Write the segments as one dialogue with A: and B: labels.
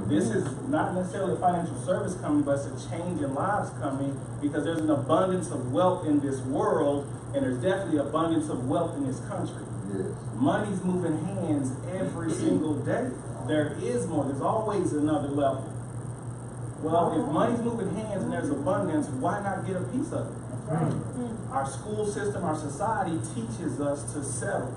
A: This is not necessarily a financial service company, but it's a change in lives company, because there's an abundance of wealth in this world, and there's definitely abundance of wealth in this country.
B: Yes.
A: Money's moving hands every single day. There is more. There's always another level. Well, if money's moving hands and there's abundance, why not get a piece of it? Our school system, our society teaches us to settle.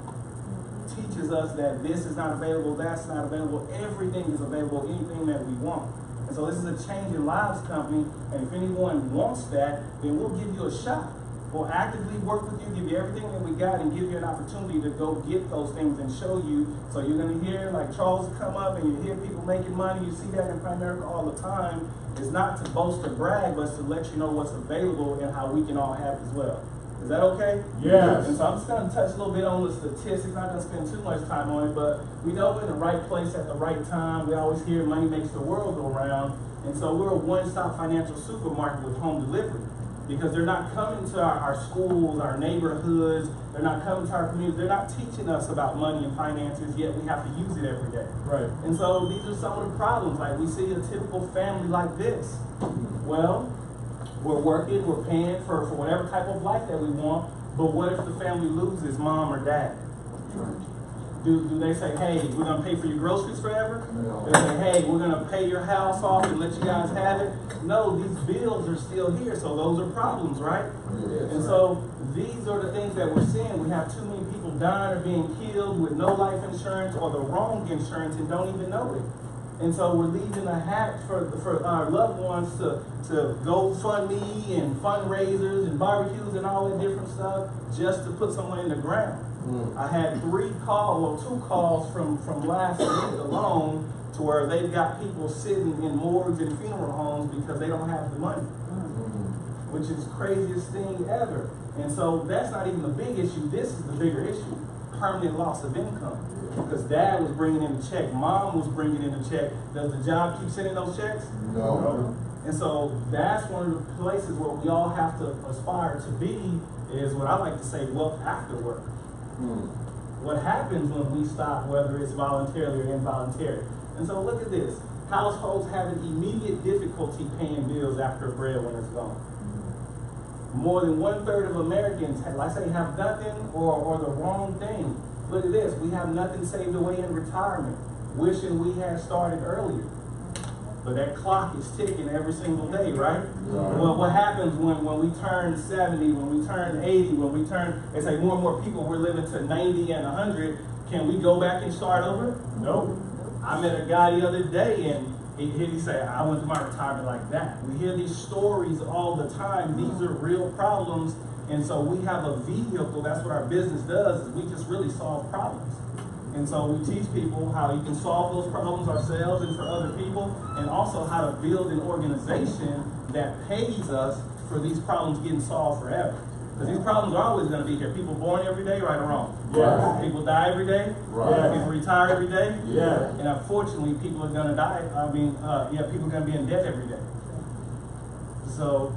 A: Teaches us that this is not available, that's not available, everything is available, anything that we want. And so this is a change in lives company, and if anyone wants that, then we'll give you a shot. We'll actively work with you, give you everything that we got, and give you an opportunity to go get those things and show you. So you're going to hear, like Charles come up, and you hear people making money. You see that in Primerica all the time. It's not to boast or brag, but it's to let you know what's available and how we can all have as well. Is that okay?
B: Yes.
A: And so I'm just going to touch a little bit on the statistics. Not going to spend too much time on it, but we know we're in the right place at the right time. We always hear money makes the world go round. And so we're a one-stop financial supermarket with home delivery. Because they're not coming to our schools, our neighborhoods, they're not coming to our communities, they're not teaching us about money and finances, yet we have to use it every day.
B: Right.
A: And so these are some of the problems. Like we see a typical family like this. Well, we're working, we're paying for whatever type of life that we want, but what if the family loses mom or dad? Do they say, hey, we're going to pay for your groceries forever? No. They say, hey, we're going to pay your house off and let you guys have it? No, these bills are still here, so those are problems, right? Yes, and so these are the things that we're seeing. We have too many people dying or being killed with no life insurance or the wrong insurance and don't even know it. And so we're leaving a hat for our loved ones to go fund me and fundraisers and barbecues and all that different stuff just to put someone in the ground. I had 2 calls from last week alone to where they've got people sitting in morgues and funeral homes because they don't have the money, which is the craziest thing ever. And so that's not even the big issue. This is the bigger issue, permanent loss of income. Because dad was bringing in the check, mom was bringing in the check. Does the job keep sending those checks?
B: No.
A: And so that's one of the places where we all have to aspire to be, is what I like to say, wealth after work. What happens when we stop, whether it's voluntarily or involuntary? And so look at this. Households have an immediate difficulty paying bills after a breadwinner's gone. More than 1/3 of Americans, like I say, have nothing or the wrong thing. Look at this. We have nothing saved away in retirement, wishing we had started earlier. But that clock is ticking every single day, right? Well, what happens when we turn 70, when we turn 80, when we turn, they say more and more people, we're living to 90 and 100. Can we go back and start over? No. I met a guy the other day, and he said, I went to my retirement like that. We hear these stories all the time. These are real problems. And so we have a vehicle. That's what our business does, is we just really solve problems. And so we teach people how you can solve those problems ourselves and for other people, and also how to build an organization that pays us for these problems getting solved forever. Because these problems are always going to be here. People born every day, right or wrong?
B: Yes.
A: People die every day?
B: Right.
A: People retire every day?
B: Yes.
A: And unfortunately, people are going to die. People are going to be in debt every day. So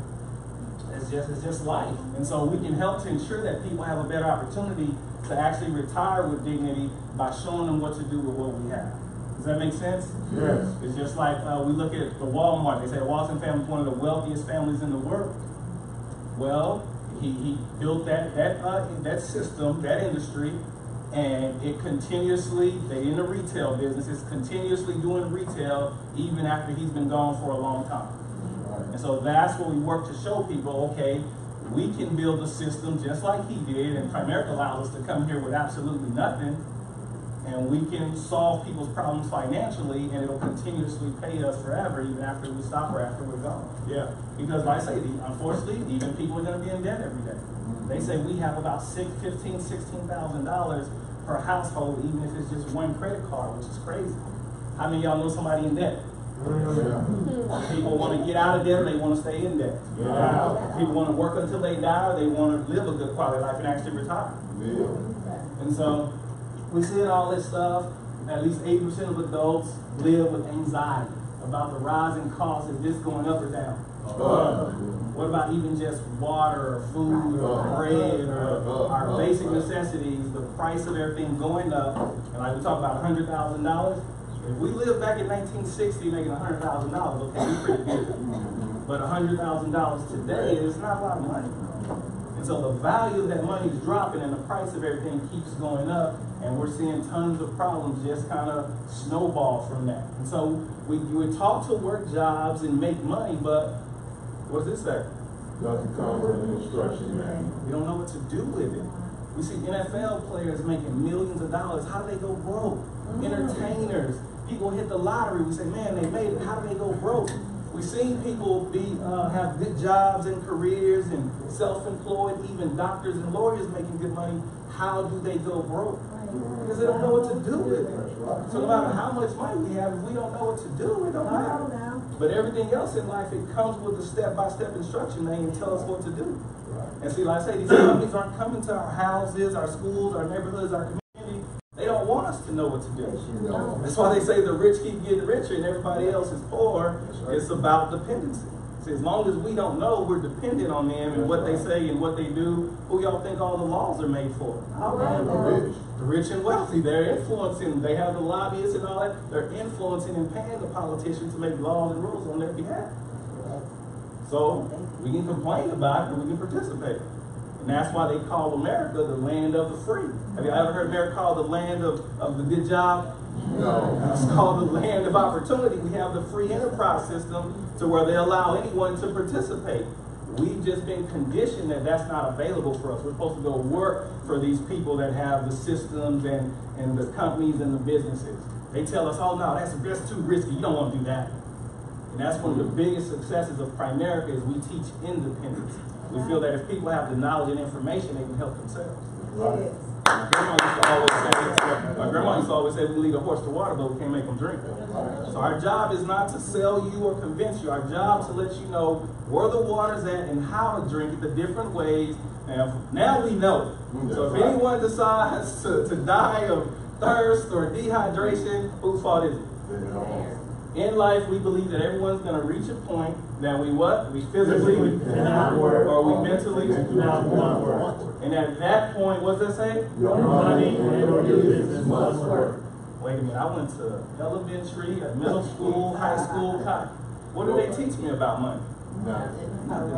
A: it's just life. And so we can help to ensure that people have a better opportunity to actually retire with dignity by showing them what to do with what we have. Does that make sense?
B: Yes.
A: It's just like we look at the Walmart. They say the Walton family is one of the wealthiest families in the world. Well, he built that system, that industry, and it continuously, they in the retail business, it's continuously doing retail even after he's been gone for a long time. Right. And so that's what we work to show people, okay, we can build a system just like he did, and Primerica allows us to come here with absolutely nothing, and we can solve people's problems financially, and it'll continuously pay us forever, even after we stop or after we're gone. Yeah. Because like I say, unfortunately, even people are going to be in debt every day. They say we have about $15,000, $16,000 per household, even if it's just one credit card, which is crazy. How many of y'all know somebody in debt? Yeah. People want to get out of debt, or they want to stay in debt. Yeah. People want to work until they die, or they want to live a good quality life and actually retire. Yeah. And so we see all this stuff. At least 80% of adults live with anxiety about the rising cost. Is this going up or down? What about even just water or food or bread or our basic necessities, the price of everything going up? And like we talk about $100,000, If we live back in 1960 making $100,000, okay, we're pretty good. But $100,000 today is not a lot of money. And so the value of that money is dropping and the price of everything keeps going up, and we're seeing tons of problems just kind of snowball from that. And so we taught to work jobs and make money, but what does it say?
B: Doesn't come with an instruction manual.
A: We don't know what to do with it. We see NFL players making millions of dollars. How do they go broke? Entertainers, people hit the lottery. We say, man, they made it. How do they go broke? We've seen people have good jobs and careers and self-employed, even doctors and lawyers making good money. How do they go broke? Because they don't know what to do with it. So no matter how much money we have, if we don't know what to do, it don't matter. But everything else in life, it comes with a step-by-step instruction manual and tell us what to do. And see, like I say, these companies aren't coming to our houses, our schools, our neighborhoods, our community. They don't want us to know what to do. That's why they say the rich keep getting richer and everybody else is poor. It's about dependency. See, as long as we don't know, we're dependent on them and what they say and what they do. Who y'all think all the laws are made for? The rich and wealthy. They're influencing. They have the lobbyists and all that. They're influencing and paying the politicians to make laws and rules on their behalf. So we can complain about it, but we can participate. And that's why they call America the land of the free. Have you ever heard America called the land of the good job? No. It's called the land of opportunity. We have the free enterprise system to where they allow anyone to participate. We've just been conditioned that that's not available for us. We're supposed to go work for these people that have the systems and the companies and the businesses. They tell us, oh no, that's too risky. You don't want to do that. And that's one of the biggest successes of Primerica is we teach independence. We feel that if people have the knowledge and information, they can help themselves. Right. My grandma used to always say, we lead a horse to water, but we can't make them drink. So our job is not to sell you or convince you. Our job is to let you know where the water's at and how to drink it, the different ways. Now we know. So if anyone decides to die of thirst or dehydration, whose fault is it? In life, we believe that everyone's going to reach a point that we what? We physically cannot work, or we mentally cannot work. And at that point, what does that say? Your money and your business must work. Wait a minute, I went to elementary, middle school, high school, college. What did they teach me about money? Nothing.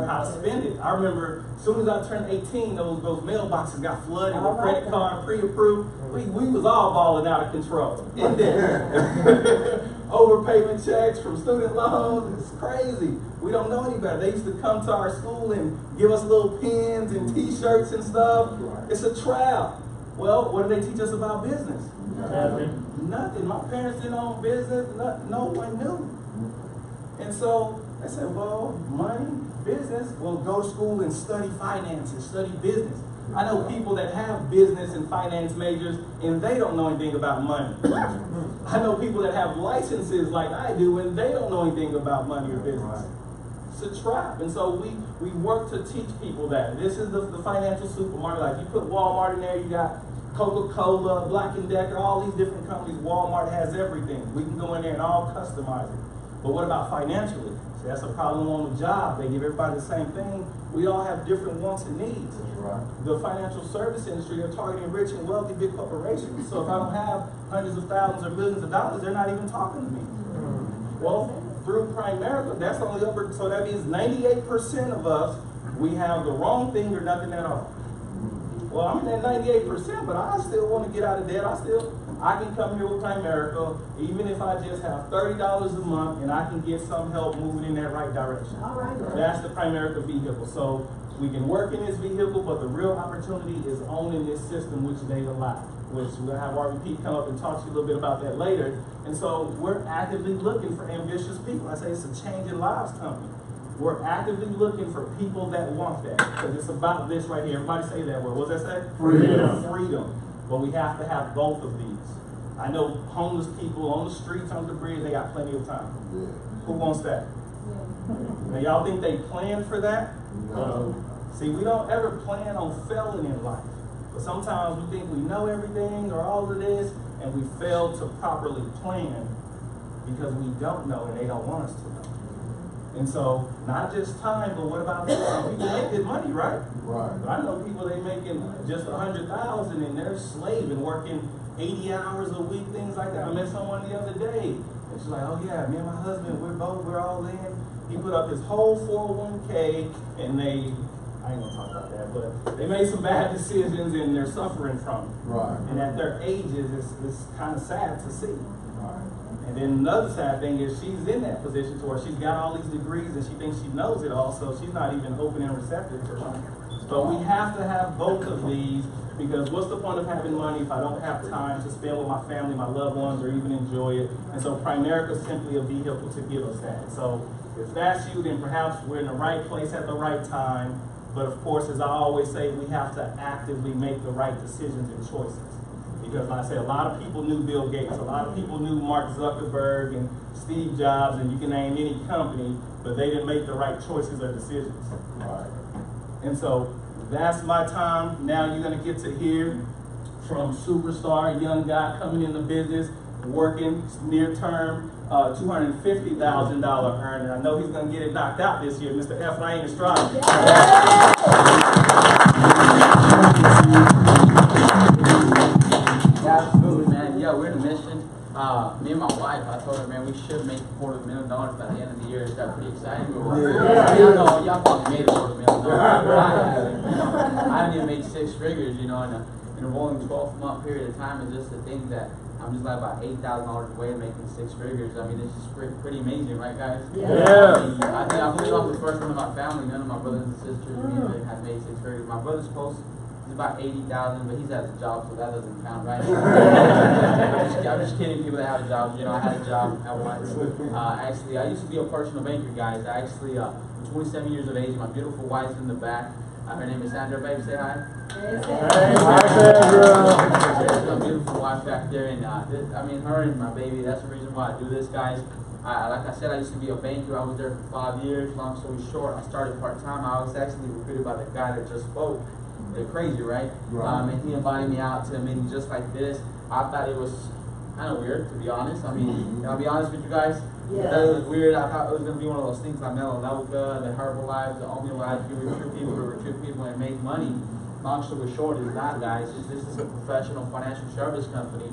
A: How to spend it. I remember as soon as I turned 18, those mailboxes got flooded with credit card, pre-approved. We was all balling out of control. In there. Overpayment checks from student loans. It's crazy. We don't know any better. They used to come to our school and give us little pins and t-shirts and stuff. It's a trap. Well, what did they teach us about business? Nothing. My parents didn't own business. No one knew. And so they said, well, money, business, well, go to school and study finance and study business. I know people that have business and finance majors and they don't know anything about money. I know people that have licenses like I do and they don't know anything about money or business. It's a trap. And so we work to teach people that. This is the financial supermarket. Like you put Walmart in there, you got Coca-Cola, Black & Decker, all these different companies. Walmart has everything. We can go in there and all customize it. But what about financially? See, that's a problem on the job. They give everybody the same thing. We all have different wants and needs. Right. The financial service industry, they're targeting rich and wealthy big corporations. So if I don't have hundreds of thousands or millions of dollars, they're not even talking to me. Well, through Primerica, that's only upper, so that means 98% of us, we have the wrong thing or nothing at all. Well, I'm in that 98%, but I still want to get out of debt. I can come here with Primerica, even if I just have $30 a month, and I can get some help moving in that right direction. All right. That's the Primerica vehicle. So we can work in this vehicle, but the real opportunity is owning this system which they allow, which we'll have RVP come up and talk to you a little bit about that later. And so we're actively looking for ambitious people. I say it's a change in lives company. We're actively looking for people that want that. Because it's about this right here. Everybody say that word. What does that say? Freedom. Freedom. But we have to have both of these. I know homeless people on the streets, on the bridge, they got plenty of time. Yeah. Who wants that? Yeah. Now, y'all think they plan for that? No. See, we don't ever plan on failing in life. But sometimes we think we know everything or all of this, and we fail to properly plan because we don't know and they don't want us to know. And so, not just time, but what about some people make good money, right? Right. But I know people they making just $100,000 and they're slaving, working 80 hours a week, things like that. I met someone the other day, and she's like, oh yeah, me and my husband, we're all in. He put up his whole 401k, and I ain't gonna talk about that, but they made some bad decisions and they're suffering from it.
B: Right.
A: And at their ages, it's kind of sad to see.
B: Right.
A: And then another sad thing is she's in that position to where she's got all these degrees and she thinks she knows it all, so she's not even open and receptive to it. But we have to have both of these, because what's the point of having money if I don't have time to spend with my family, my loved ones, or even enjoy it? And so Primerica is simply a vehicle to give us that. So if that's you, then perhaps we're in the right place at the right time. But of course, as I always say, we have to actively make the right decisions and choices. Because like I say, a lot of people knew Bill Gates, a lot of people knew Mark Zuckerberg and Steve Jobs, and you can name any company, but they didn't make the right choices or decisions.
B: Right.
A: And so that's my time. Now you're gonna get to hear from superstar, young guy coming in the business, working near term, $250,000 earner. I know he's gonna get it knocked out this year, Mr. Efrain Estrada.
C: Yeah, absolutely, man. Yeah, we're in a mission. Me and my wife, I told her, man, we should make $250,000 by the end of the year. Is that pretty exciting? Y'all probably made $250,000. I haven't even made 6 figures, you know, in a rolling 12-month period of time. Is just the thing that I'm just like about $8,000 away from making 6 figures. I mean, it's just pretty amazing, right, guys?
B: Yeah.
C: I believe I'm the first one in my family. None of my brothers and sisters have made 6 figures. My brother's close. He's about 80,000, but he's at a job, so that doesn't count, right? I'm just kidding. People that have a job, you know, I had a job at once. Actually, I used to be a personal banker, guys. I actually, I'm 27 years of age. My beautiful wife's in the back. Her name is Sandra. Baby, say hi.
B: Hi, Sandra.
C: There's my beautiful wife back there, and I mean, her and my baby. That's the reason why I do this, guys. Like I said, I used to be a banker. I was there for 5 years. Long story short, I started part-time. I was actually recruited by the guy that just spoke. They're crazy, right? And he invited me out to a meeting just like this. I thought it was kind of weird, to be honest. I mean, I'll be honest with you guys. Yeah. I thought it was weird. I thought it was going to be one of those things like Melanova, the Herbalife, the Omni Life. You recruit people and make money. Long story short is not, guys. This is a professional financial service company.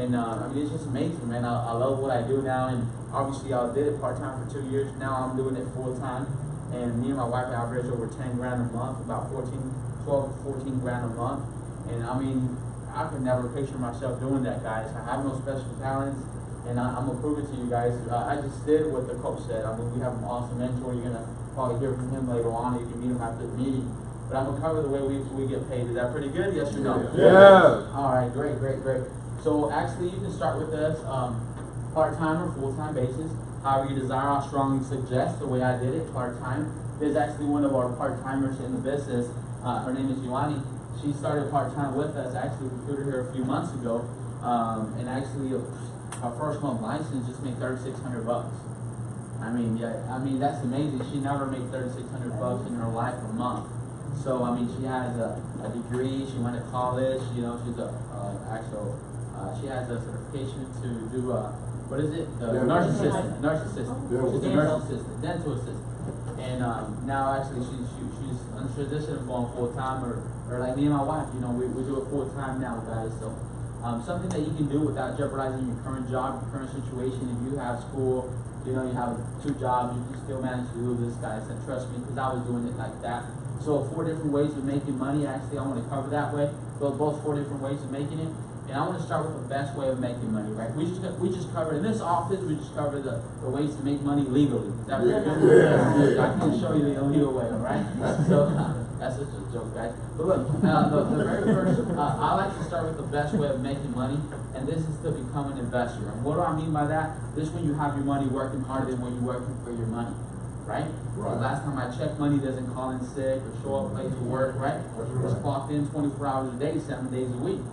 C: And I mean, it's just amazing, man. I love what I do now. And obviously, I did it part-time for 2 years. Now I'm doing it full-time. And me and my wife average over 10 grand a month, about 12 to 14 grand a month. And I mean, I could never picture myself doing that, guys. I have no special talents, and I'm gonna prove it to you guys. I just did what the coach said. I mean, we have an awesome mentor. You're gonna probably hear from him later on. You can meet him after the meeting. But I'm gonna cover the way we get paid. Is that pretty good? Yes or no?
B: Yeah.
C: All right, great. So actually, you can start with us part-time or full-time basis. However you desire, I strongly suggest the way I did it, part-time. There's actually one of our part-timers in the business. Her name is Ioani. She started part-time with us. I actually recruited her a few months ago. And actually, her first month license just made $3,600 bucks. I mean, that's amazing. She never made $3,600 bucks in her life a month. So, I mean, she has a degree. She went to college. You know, she's she has a certification to do, what is it? The nurse assistant. She's a nurse assistant, dental assistant. And now actually she's on transition from going full-time, or like me and my wife, you know, we do it full-time now, guys. So something that you can do without jeopardizing your current job, your current situation. If you have school, you know, you have 2 jobs, you can still manage to do this, guys. And trust me, because I was doing it like that. So 4 different ways of making money. Actually, I want to cover that way. Both 4 different ways of making it. And I want to start with the best way of making money, right? We just covered, in this office, we just covered the ways to make money legally. Is that pretty good? I can show you the illegal way, all right? So that's just a joke, guys. But look, the very first, I like to start with the best way of making money, and this is to become an investor. And what do I mean by that? This is when you have your money working harder than when you're working for your money, right? The last time I checked, money doesn't call in sick or show up late to work, right? It's clocked in 24 hours a day, 7 days a week.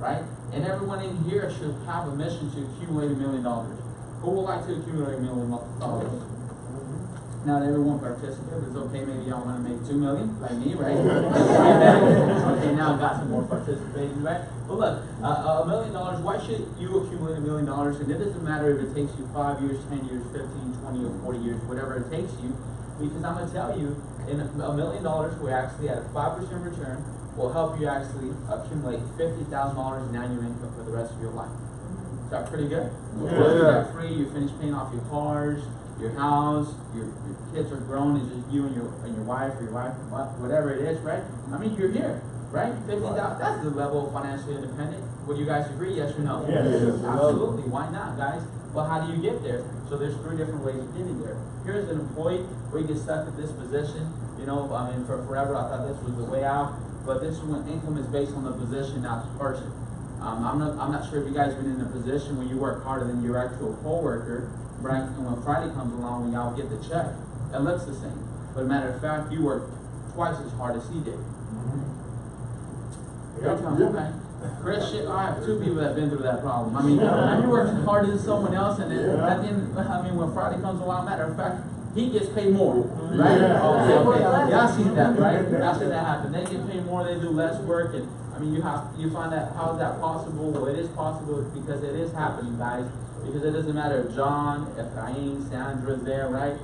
C: Right? And everyone in here should have a mission to accumulate $1 million. Who would like to accumulate $1 million? Not everyone participates. It's okay. Maybe y'all want to make $2 million, like me, right? Okay, now I've got some more participating, right? But look, $1 million. Why should you accumulate $1 million? And it doesn't matter if it takes you 5 years, 10 years, 15, 20, or 40 years, whatever it takes you. Because I'm going to tell you, in $1 million, we're actually at a 5% return. will help you actually accumulate $50,000 in annual income for the rest of your life. Is that pretty good? You're debt free, you finish paying off your cars, your house, your kids are grown, it's just you and your wife, or your wife, whatever it is, right? I mean, you're here, right? 50,000, that's the level of financially independent. Would you guys agree, yes or no?
B: Yes.
C: Absolutely, why not, guys? Well, how do you get there? So there's 3 different ways of getting there. Here's an employee where you get stuck at this position. You know, I mean, for forever I thought this was the way out, but this is when income is based on the position, not the person. I'm not sure if you guys have been in a position where you work harder than your actual coworker, right? And when Friday comes along, when y'all get the check, it looks the same. But a matter of fact, you work twice as hard as he did. Okay. Chris, I have 2 people that have been through that problem. I mean, you work harder than someone else, and then at the end, I mean, when Friday comes along, matter of fact, he gets paid more, right? Okay. Y'all seen that, right? Y'all seen that happen. They get paid more, they do less work, and I mean, you find that, how is that possible? Well, it is possible because it is happening, guys. Because it doesn't matter if John, Efrain, Sandra's there, right?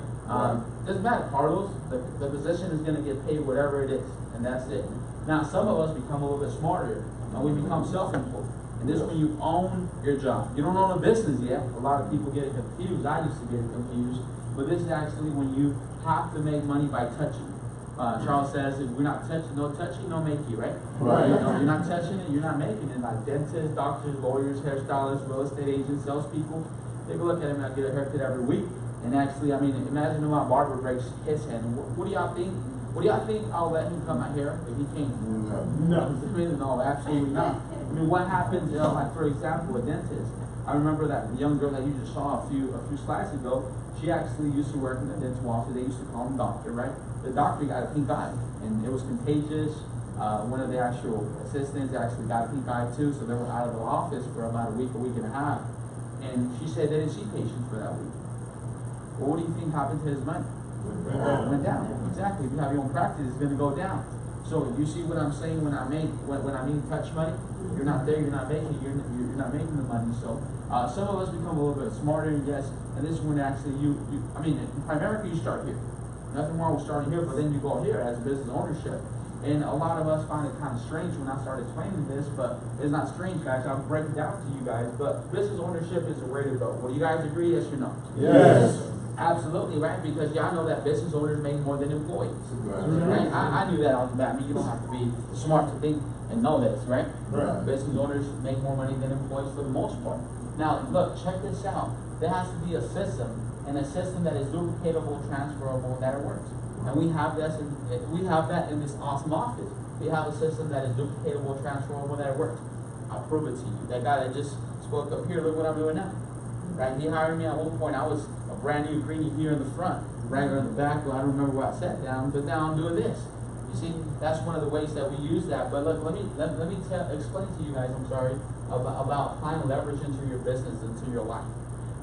C: Doesn't matter, Carlos. The position is going to get paid whatever it is, and that's it. Now, some of us become a little bit smarter, and we become self-employed. And this is when you own your job. You don't own a business yet. A lot of people get it confused. I used to get it confused. But this is actually when you have to make money by touching. Charles says, if we're not touching, no makey, right?
B: Right.
C: You know, you're not touching it, you're not making it. Like dentists, doctors, lawyers, hairstylists, real estate agents, salespeople, take a look at him. I get a haircut every week. And actually, I mean, imagine if my barber breaks his hand. What do y'all think? What do y'all think I'll let him cut my hair if he can't? No. No, absolutely not. I mean, what happens, you know, like for example, a dentist. I remember that young girl that you just saw a few slides ago. She actually used to work in the dental office. They used to call him doctor, right? The doctor got a pink eye, and it was contagious. One of the actual assistants actually got a pink eye too, so they were out of the office for about a week and a half. And she said they didn't see patients for that week. Well, what do you think happened to his money? Went down. Exactly. If you have your own practice, it's going to go down. So you see what I'm saying when I mean touch money? You're not there. You're not making. You're not making the money. So some of us become a little bit smarter, yes. And this is when actually I mean, primarily you start here. Nothing wrong with starting here, but then you go here as business ownership. And a lot of us find it kind of strange when I started explaining this, but it's not strange, guys. I'll break it down to you guys. But business ownership is the way to go. Will you guys agree? Yes or no?
B: Yes.
C: Absolutely, right? Because y'all know that business owners make more than employees. Right? I knew that off the bat. I mean, you don't have to be smart to think and know this, right? Business owners make more money than employees for the most part. Now, look, check this out. There has to be a system, and a system that is duplicatable, transferable, that it works. And we have that in this awesome office. We have a system that is duplicatable, transferable, that it works. I'll prove it to you. That guy that just spoke up here, look what I'm doing now. Right? He hired me at one point. I was a brand new greenie here in the front, right in the back. Well, I don't remember where I sat down, but now I'm doing this. You see, that's one of the ways that we use that. But look, let me explain to you guys. I'm sorry about applying leverage into your business, into your life.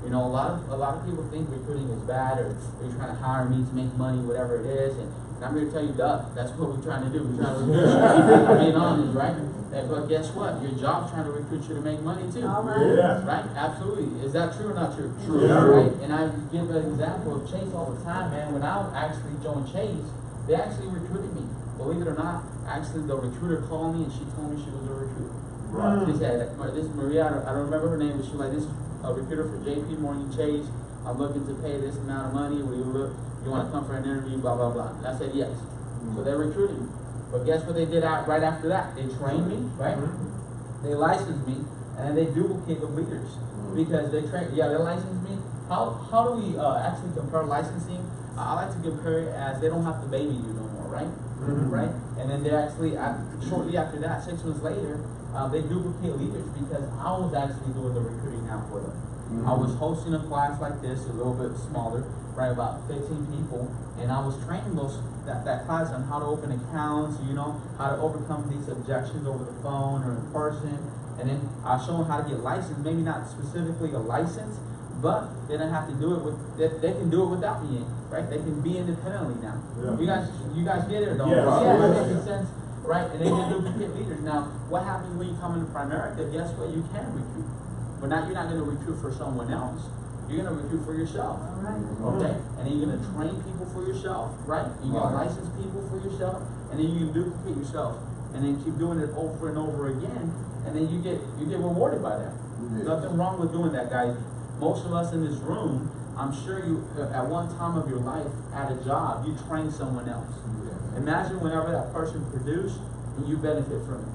C: You know, a lot of people think recruiting is bad, or you're trying to hire me to make money, whatever it is. And I'm here to tell you, that's what we're trying to do. We're trying to recruit you. I'm being honest, right? But guess what? Your job's trying to recruit you to make money too.
B: Yeah.
C: Right? Absolutely. Is that true or not true?
B: True.
C: Yeah. Right? And I give an example of Chase all the time, man. When I actually joined Chase, they actually recruited me. Believe it or not, actually the recruiter called me and she told me she was a recruiter. Right. She said, this Maria, I don't remember her name, but she was like, this is a recruiter for JP Morgan Chase. I'm looking to pay this amount of money. You want to come for an interview, blah, blah, blah. And I said, yes. So they recruited me. But guess what they did right after that? They trained me, right? They licensed me, and they duplicate the leaders. Because they licensed me. How do we actually compare licensing? I like to compare it as they don't have to baby you no more, right? Right? And then they actually, shortly after that, 6 months later, they duplicate leaders because I was actually doing the recruiting now for them. I was hosting a class like this, a little bit smaller, right, about 15 people, and I was training that class on how to open accounts, you know, how to overcome these objections over the phone or in person, and then I show them how to get licensed, maybe not specifically a license, but they don't have to do it they can do it without me, right? They can be independently now. Yeah. You guys get it or don't? Yeah, makes sense. Right, and they can duplicate leaders. Now, what happens when you come into Primerica? Guess what? You can recruit. But now you're not going to recruit for someone else. You're going to recruit for yourself. Okay? And then you're going to train people for yourself, right? You're going to license people for yourself, and then you can duplicate yourself. and then keep doing it over and over again, and then you get rewarded by that. Nothing wrong with doing that, guys. Most of us in this room, I'm sure you, at one time of your life, at a job, you train someone else. Imagine whenever that person produced, and you benefit from it.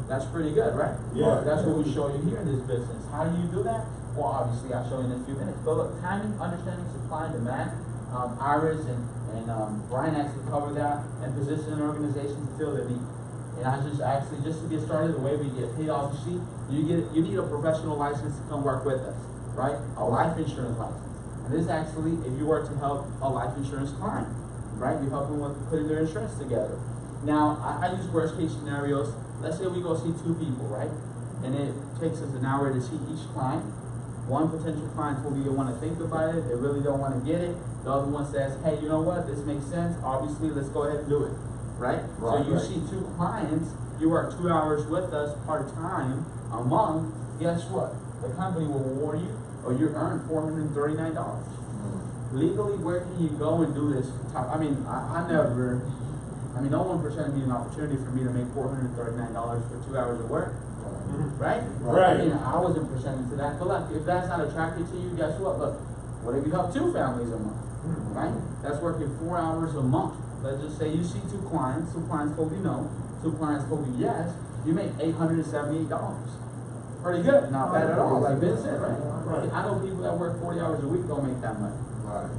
C: That's pretty good, right?
B: Yeah.
C: That's what we show you here in this business. How do you do that? Well, obviously, I'll show you in a few minutes. But look, timing, understanding supply and demand. Iris and Brian actually covered that, and position an organization to fill their need. And I just to get started, the way we get paid, obviously, you need a professional license to come work with us, right? A life insurance license. And this actually, if you were to help a life insurance client, right? You help them with putting their insurance together. Now, I use worst case scenarios. Let's say we go see 2 people, right? And it takes us an hour to see each client. One potential client told me they want to think about it, they really don't want to get it. The other one says, hey, you know what, this makes sense, obviously, let's go ahead and do it, right? So you see 2 clients, you work 2 hours with us part-time a month, guess what? The company will reward you, or you earn $439. Legally, where can you go and do this? I mean, no one presented me an opportunity for me to make $439 for 2 hours of work. Right?
B: Right.
C: I mean, I wasn't presenting to that. But look, if that's not attractive to you, guess what? Look, what if you help 2 families a month? Right? That's working 4 hours a month. Let's just say you see 2 clients, 2 clients told you no, 2 clients told you yes, you make $878. Pretty good, not bad at all, like Ben said, right? I know people that work 40 hours a week don't make that much.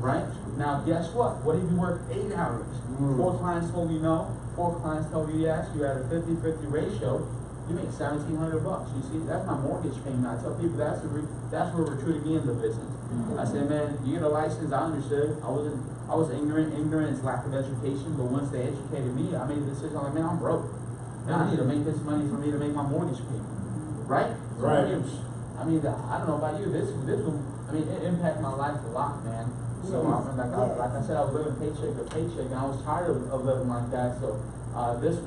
C: Right? Now, guess what? What if you work 8 hours? 4 clients told you no, 4 clients told you yes, you had a 50-50 ratio, you make $1,700. You see, that's my mortgage payment. I tell people that's where recruiting me in the business. I said, man, you get a license. I understood. I was ignorant. Ignorance, lack of education. But once they educated me, I made a decision. Like, man, I'm broke. Now I need to make this money for me to make my mortgage payment. Right?
B: Right.
C: I mean, I don't know about you. This will, it impacted my life a lot, man. So like I said, I was living paycheck to paycheck, and I was tired of living like that. So this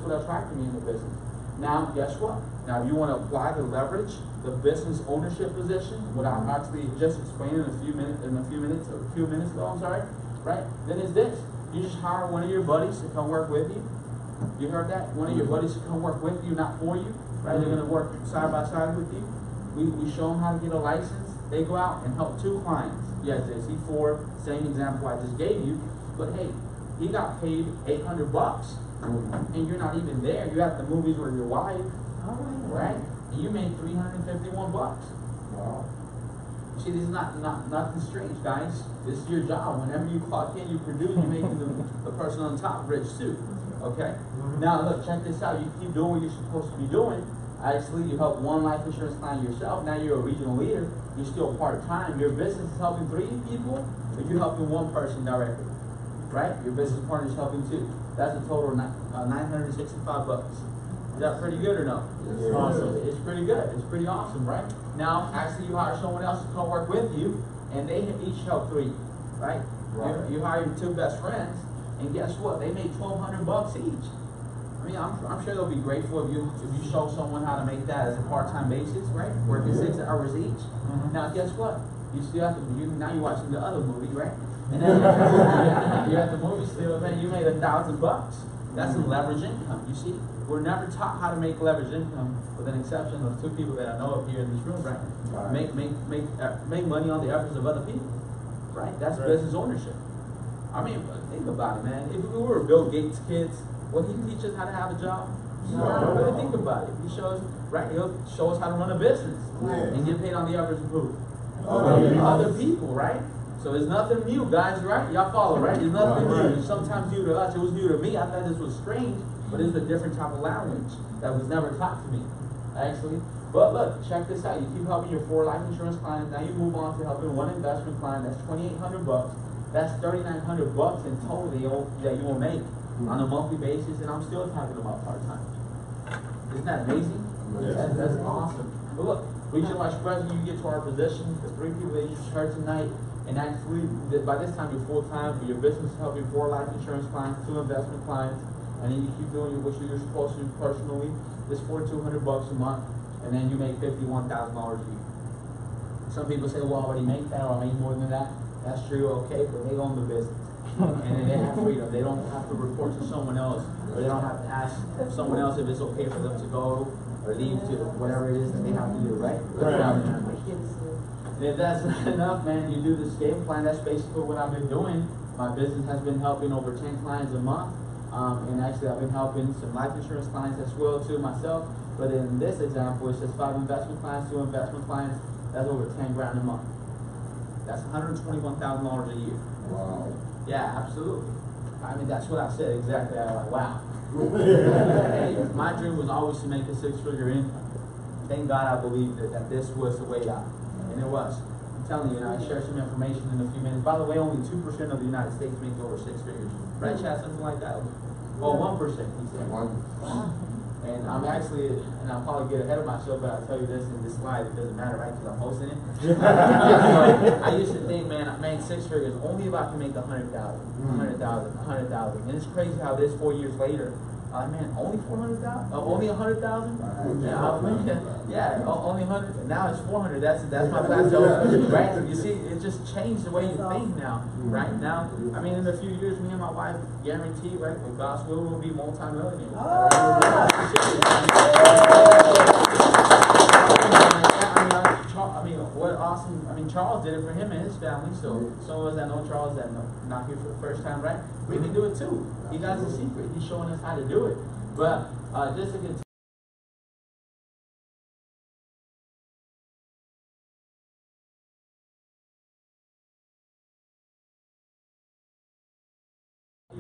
C: would attract me in the business. Now, guess what? Now, if you want to apply the leverage, the business ownership position, what I actually just explained in a few minutes ago, right? Then it's this. You just hire one of your buddies to come work with you. You heard that? One of your buddies to come work with you, not for you, right? They're going to work side by side with you. We show them how to get a license. They go out and help 2 clients. Yes, they see 4, same example I just gave you. But hey, he got paid $800. And you're not even there. You're at the movies with your wife, right? And you made $351.
B: Wow.
C: See, this is not nothing strange, guys. This is your job. Whenever you clock in, you produce, you're making the person on top rich too. Okay? Now look, check this out. You keep doing what you're supposed to be doing. Actually, you help 1 life insurance client yourself. Now you're a regional leader. You're still part-time. Your business is helping 3 people, but you're helping 1 person directly. Right? Your business partner is helping 2. That's a total of $965. Is that pretty good or no?
B: Yeah.
C: Awesome. It's pretty good. It's pretty awesome, right? Now, actually, you hire someone else to come work with you, and they each help 3, right? You hire your 2 best friends, and guess what? They make $1,200 each. I mean, I'm sure they'll be grateful if you show someone how to make that as a part-time basis, right? Working 6 hours each. Now, guess what? You still have to. Now you're watching the other movie, right? And then you're at the movie still, man, you made $1,000. That's some leverage income. You see, we're never taught how to make leverage income, with an exception of 2 people that I know of here in this room, right? Make money on the efforts of other people, right? That's business ownership. I mean, think about it, man. If we were Bill Gates' kids, would he teach us how to have a job? No. Really think about it. He shows, right? He'll show us how to run a business and get paid on the efforts of who? Other people, right? So it's nothing new, guys, right? Y'all follow, right? It's nothing new. It's sometimes new to us. It was new to me. I thought this was strange, but it's a different type of language that was never taught to me, actually. But look, check this out. You keep helping your 4 life insurance clients. Now you move on to helping 1 investment client. That's $2,800. That's $3,900 in total that you will make on a monthly basis. And I'm still talking about part-time. Isn't that amazing?
B: Yes.
C: That's awesome. But look, regional vice president, you get to our position. The 3 people that you just heard tonight. And actually, by this time, you're full-time for your business, helping 4 life insurance clients, 2 investment clients, and then you keep doing what you're supposed to do personally. This $4,200 a month, and then you make $51,000 a year. Some people say, well, I already make that, or I make more than that. That's true, okay, but they own the business. And then they have freedom. They don't have to report to someone else, or they don't have to ask someone else if it's okay for them to go or leave to whatever it is that they have to do, right? And if that's not enough, man, you do this game plan. That's basically what I've been doing. My business has been helping over 10 clients a month. And actually I've been helping some life insurance clients as well too myself. But in this example, it's just 5 investment clients, 2 investment clients. That's over 10 grand a month. That's $121,000 a year.
B: Wow.
C: Yeah, absolutely. I mean, that's what I said exactly. I was like, wow. My dream was always to make a 6-figure income. Thank God I believed that this was the way out. And it was. I'm telling you, and I'll share some information in a few minutes. By the way, only 2% of the United States makes over 6 figures. Right, Chad? Something like that? Oh, 1%, he said. And I'm actually, and I'll probably get ahead of myself, but I'll tell you this in this slide, it doesn't matter, right? Because I'm hosting it. So, I used to think, man, 6 figures, only if I can make 100,000, 100,000, 100,000. And it's crazy how this 4 years later, man, only 400,000? Only 100,000? Yeah, only 100. Now it's 400. That's my plateau, right? You see, it just changed the way you think now, right? Now, I mean, in a few years, me and my wife guarantee, right, with God's will, we'll be multi-millionaires. I mean, what awesome. I mean, Charles did it for him and his family, so some of us that know Charles that not here for the first time, right? We can do it too. He got the secret. He's showing us how to do it. But just to continue.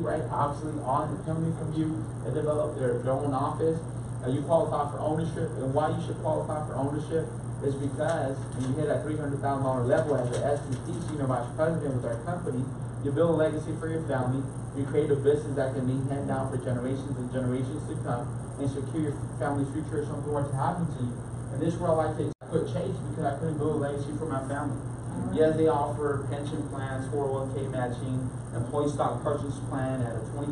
C: Right, obviously, on coming from you, they develop their own office. You qualify for ownership, and why you should qualify for ownership is because when you hit that $300,000 level as an SVP, Senior Vice President with our company, you build a legacy for your family. You create a business that can be handed down for generations and generations to come, and secure your family's future if something were to happen to you. And this is where I like to quit Chase because I couldn't build a legacy for my family. Yes, they offer pension plans, 401k matching, employee stock purchase plan at a 20%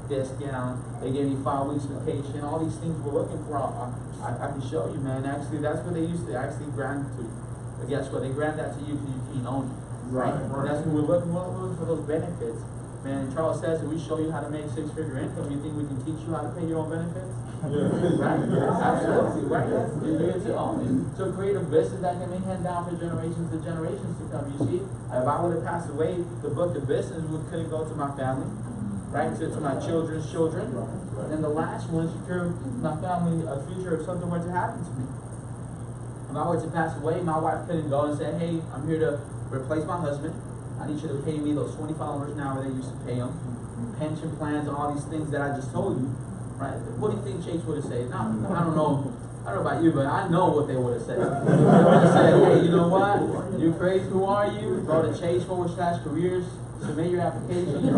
C: discount. They give you 5 weeks vacation. All these things we're looking for, I can show you, man. Actually, that's what they used to actually grant to you. But guess what? They grant that to you because you can't own it. Right. That's what we're looking for those benefits. Man, Charles says that we show you how to make 6-figure income. You think we can teach you how to pay your own benefits? Right? Absolutely, right? You get to own it. So create a business that can be handed down for generations and generations to come. You see, if I would have passed away, the book of business couldn't go to my family, right? To my children's children. And then the last one, secure my family a future if something were to happen to me. If I were to pass away, my wife couldn't go and say, hey, I'm here to replace my husband. I need you to pay me those $25 an hour they used to pay him. Pension plans and all these things that I just told you. Right? What do you think Chase would have said? No, I don't know about you, but I know what they would have said. They would have said, hey, you know what? You crazy? Who are you? Go to Chase/careers, submit your application, your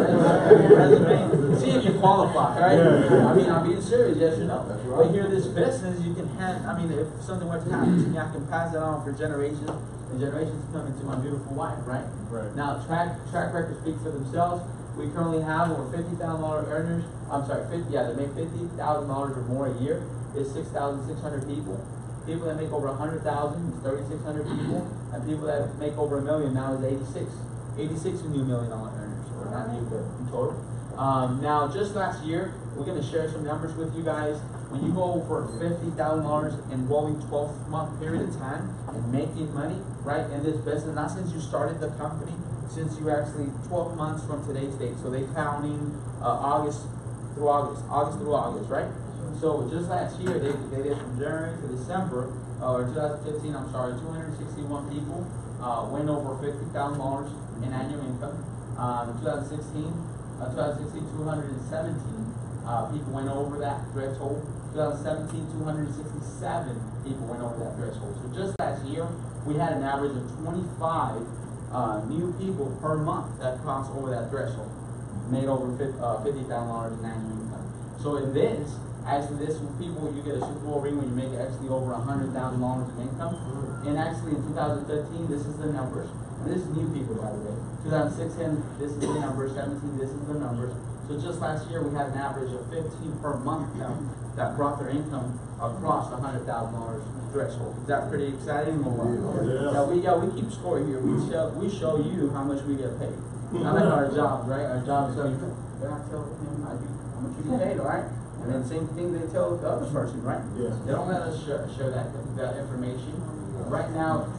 C: resume, see if you qualify, right? I mean, I'm being serious, yes or no. But here, this business, you can have, I mean, if something were to happen to me, I can pass it on for generations and generations to come into my beautiful wife, right? Now, track records speak for themselves. We currently have over $50,000 earners. I'm sorry, they make $50,000 or more a year. It's 6,600 people. People that make over 100,000 is 3,600 people, and people that make over $1 million now is 86. 86 new $1 million earners, or not new, but in total. Now, just last year, we're going to share some numbers with you guys. When you go for $50,000 in rolling 12-month period of time and making money, right, in this business, not since you started the company, since you actually 12 months from today's date. So they're counting August through August, right? So just last year, they did from January to December, or 2015, I'm sorry, 261 people went over $50,000 in annual income. 2016, 217 people went over that threshold. 2017, 267 people went over that threshold. So just last year, we had an average of 25 new people per month that crossed over that threshold, made over $50,000 in annual income. So in this, actually, this people, you get a Super Bowl ring when you make actually over $100,000 in income. And actually, in 2013, this is the numbers. And this is new people, by the way. 2016, this is the numbers. 17, this is the numbers. So just last year, we had an average of 15 per month that brought their income across the $100,000 threshold. Is that pretty exciting or what? We keep score here. We show you how much we get paid. Not like our jobs, right? Our jobs tell you, they don't tell him how much you get paid, all right? And then same thing they tell the other person, right?
B: Yeah.
C: They don't let us share that information. Right now,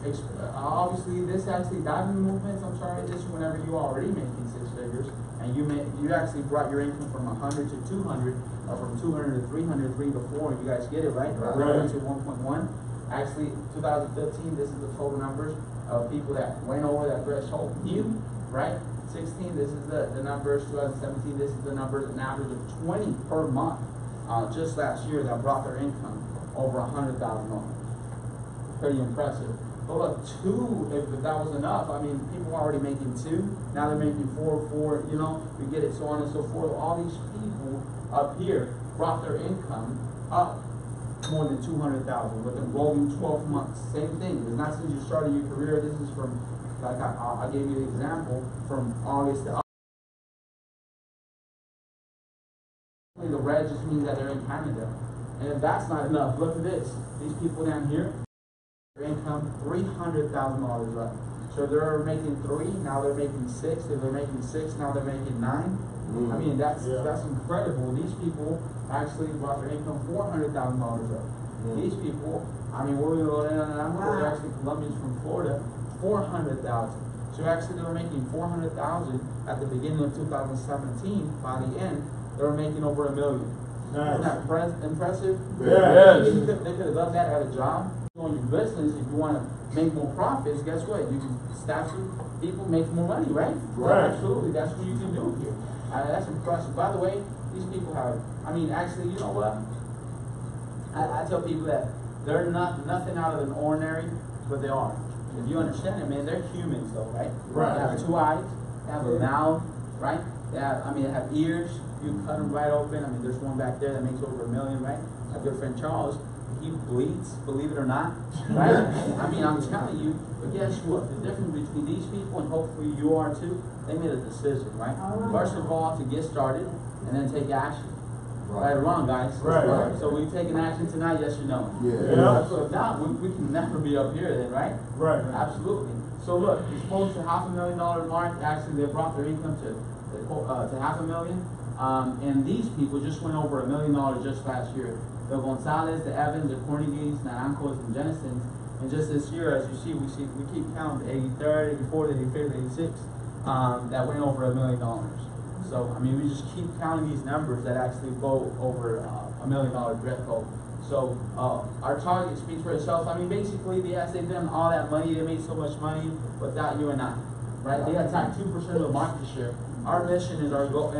C: obviously, this actually diving movements. I'm sorry, this is whenever you are already making six figures, and you actually brought your income from 100 to 200, or from 200 to 300, 3 to 4. You guys get it, right? Right. To 1.1. Actually, 2015, this is the total numbers of people that went over that threshold. You, right? 16, this is the numbers. 2017, this is the numbers. An average of 20 per month. Just last year, that brought their income over $100,000. Pretty impressive. But look, 2, if that was enough, I mean, people are already making 2. Now they're making 4, you know, we get it, so on and so forth. All these people up here brought their income up more than 200,000 within rolling 12 months. Same thing. It's not since you started your career. This is from, like I gave you the example, from August to August. The red just means that they're in Canada. And if that's not enough, look at this. These people down here, their income $300,000 up. So they're making 3, now they're making 6. If they're making 6, now they're making 9. I mean, that's incredible. These people actually brought their income $400,000 up. These people, I mean, where we go in and out, they're actually Colombians from Florida, $400,000. So actually, they were making $400,000 at the beginning of 2017. By the end, they were making over $1 million. Nice. Isn't that impressive?
B: Yes.
C: They could have done that at a job. On your business, if you want to make more profits, guess what? You can staff some people, make more money, right?
B: Right.
C: Absolutely. That's what you can do here. That's impressive. By the way, these people have, I mean, actually, you know what? I tell people that they're nothing out of the ordinary, but they are. If you understand it, man, they're humans, though, right?
B: Right.
C: They have 2 eyes, they have a mouth, right? They have, I mean, they have ears. You cut them right open. I mean, there's one back there that makes over $1 million, right? My good friend Charles, he bleeds, believe it or not, right? I mean, I'm telling you, but guess what? The difference between these people, and hopefully you are too, they made a decision, right? First of all, to get started, and then take action. Right or wrong, guys?
B: Right.
C: So we taking action tonight, yes or no?
B: Yeah.
C: So if not, we can never be up here then, right?
B: Right.
C: Absolutely. So look, exposed to $500,000 mark, actually they brought their income to $500,000. And these people just went over $1 million just last year. The Gonzalez, the Evans, the Cornegis, Naranjos, and Jennisons. And just this year, as you see, we keep counting 83rd, 84th, 85th, 86th, that went over $1 million. So, I mean, we just keep counting these numbers that actually go over $1 million threshold. So, our target speaks for itself. I mean, basically, yes, they've done all that money, they made so much money without you and I, right? They attacked 2% of the market share. Our mission is our goal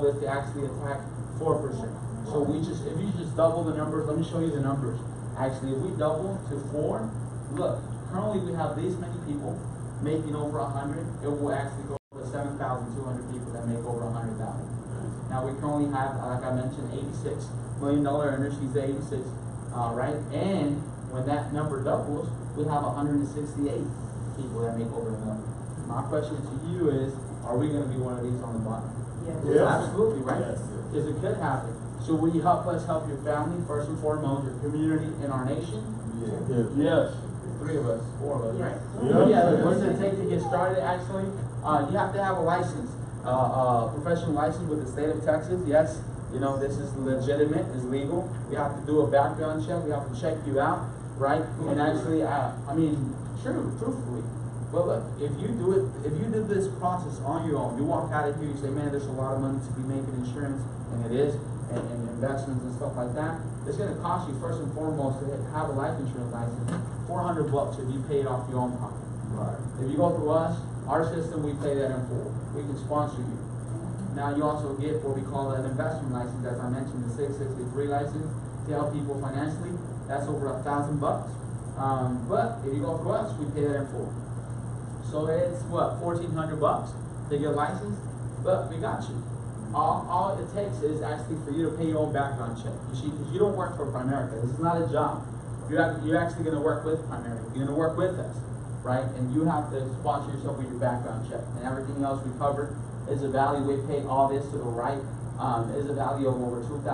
C: is to actually attack 4%. So if you just double the numbers, let me show you the numbers. Actually, if we double to 4, look, currently we have these many people making over 100. It will actually go to 7,200 people that make over 100,000. Now we currently have, like I mentioned, $86 million earners. He's 86, right? And when that number doubles, we have 168 people that make over $1 million. My question to you is, are we going to be one of these on the bottom?
B: Yes.
C: Absolutely, right?
B: Yes.
C: Because it could happen. So will you help us help your family, first and foremost, your community, and our nation?
B: Yes.
C: 3 of us, 4 of us, right?
B: Yeah.
C: What does it take to get started, actually? You have to have a license, professional license with the state of Texas. Yes, you know, this is legitimate, it's legal. We have to do a background check. We have to check you out, right? And actually, I mean, truthfully, but look, if you do this process on your own, you walk out of here, you say, man, there's a lot of money to be making insurance, and it is, and investments and stuff like that. It's going to cost you, first and foremost, to have a life insurance license, $400 if you pay it off your own pocket. Right. If you go through us, our system, we pay that in full. We can sponsor you. Now you also get what we call an investment license, as I mentioned, the 663 license to help people financially. That's over $1,000. But if you go through us, we pay that in full. So it's what, $1,400 to get licensed, but we got you. All it takes is actually for you to pay your own background check. You see, because you don't work for Primerica. This is not a job. You're actually going to work with Primerica. You're going to work with us, right? And you have to sponsor yourself with your background check. And everything else we covered is evaluate, pay all this to the right is a value of over $2,000,